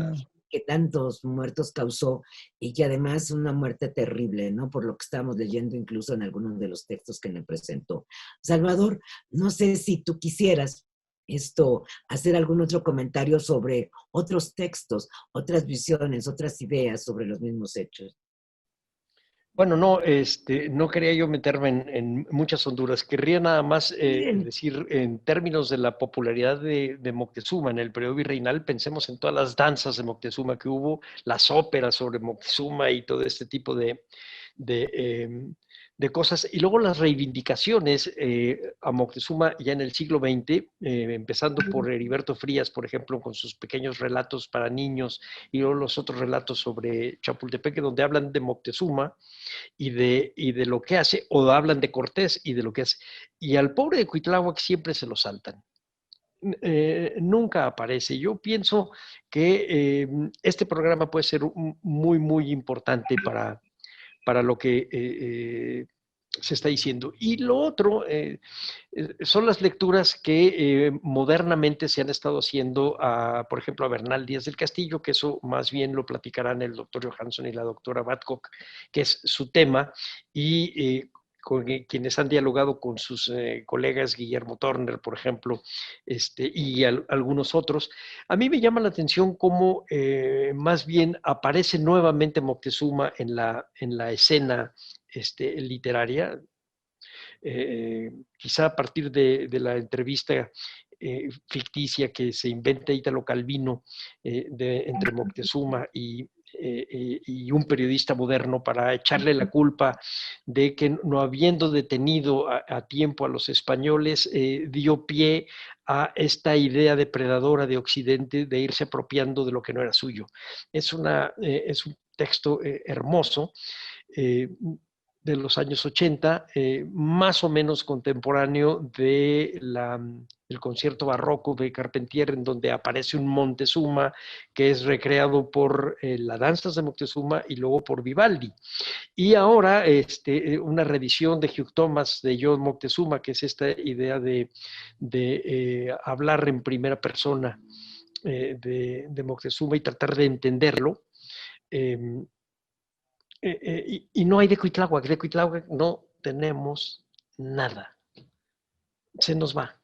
tantos muertos causó y que además una muerte terrible, ¿no? Por lo que estamos leyendo incluso en algunos de los textos que le presentó. Salvador, no sé si tú quisieras hacer algún otro comentario sobre otros textos, otras visiones, otras ideas sobre los mismos hechos. Bueno, no, no quería yo meterme en muchas honduras. Querría nada más decir, en términos de la popularidad de Moctezuma en el periodo virreinal, pensemos en todas las danzas de Moctezuma que hubo, las óperas sobre Moctezuma y todo este tipo de cosas. Y luego las reivindicaciones a Moctezuma ya en el siglo XX, empezando por Heriberto Frías, por ejemplo, con sus pequeños relatos para niños, y luego los otros relatos sobre Chapultepec, donde hablan de Moctezuma y de lo que hace, o hablan de Cortés y de lo que hace. Y al pobre de Cuitláhuac siempre se lo saltan. Nunca aparece. Yo pienso que este programa puede ser muy, muy importante para lo que se está diciendo. Y lo otro son las lecturas que modernamente se han estado haciendo, por ejemplo, a Bernal Díaz del Castillo, que eso más bien lo platicarán el doctor Johansson y la doctora Babcock, que es su tema, y con quienes han dialogado con sus colegas, Guillermo Turner, por ejemplo, y algunos otros. A mí me llama la atención cómo más bien aparece nuevamente Moctezuma en la escena literaria, quizá a partir de la entrevista ficticia que se inventa Italo Calvino entre Moctezuma y un periodista moderno para echarle la culpa de que no habiendo detenido a tiempo a los españoles, dio pie a esta idea depredadora de Occidente de irse apropiando de lo que no era suyo. Es un texto hermoso, de los años 80, más o menos contemporáneo del concierto barroco de Carpentier, en donde aparece un Montezuma que es recreado por las danzas de Moctezuma y luego por Vivaldi. Y ahora una reedición de Hugh Thomas de John Moctezuma, que es esta idea de hablar en primera persona de Moctezuma y tratar de entenderlo. Y no hay de Cuitláhuac no tenemos nada. Se nos va.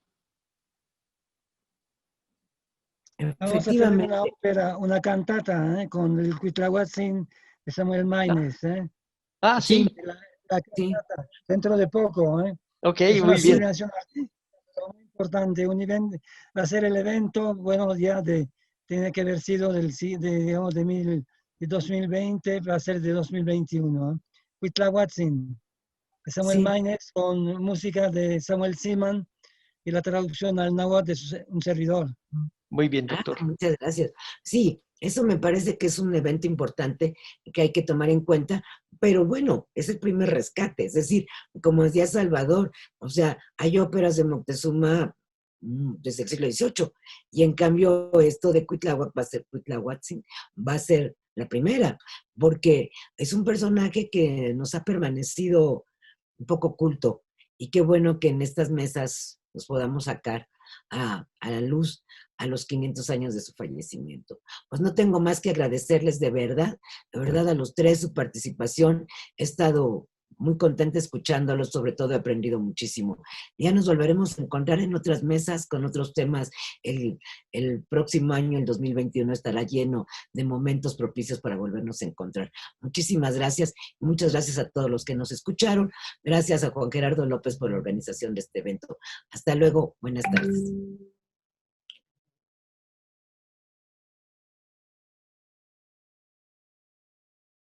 Vamos a tener una ópera, una cantata con el Cuitláhuac de Samuel Maynes. Ah, sí. La cantata, dentro de poco. Ok, es muy bien. Muy importante. Va a ser el evento, bueno, ya tiene que haber sido digamos, de 2020, va a ser de 2021. Cuitláhuac de Samuel Maynes, con música de Samuel Seaman y la traducción al náhuatl de un servidor. Muy bien, doctor. Muchas gracias. Sí, eso me parece que es un evento importante que hay que tomar en cuenta, pero bueno, es el primer rescate, es decir, como decía Salvador, o sea, hay óperas de Moctezuma desde el siglo XVIII, y en cambio esto de Cuitláhuac va a ser la primera, porque es un personaje que nos ha permanecido un poco oculto, y qué bueno que en estas mesas nos podamos sacar a la luz a los 500 años de su fallecimiento. Pues no tengo más que agradecerles de verdad a los tres su participación. He estado muy contenta escuchándolos, sobre todo he aprendido muchísimo. Ya nos volveremos a encontrar en otras mesas con otros temas. El próximo año, el 2021, estará lleno de momentos propicios para volvernos a encontrar. Muchísimas gracias. Muchas gracias a todos los que nos escucharon. Gracias a Juan Gerardo López por la organización de este evento. Hasta luego. Buenas tardes.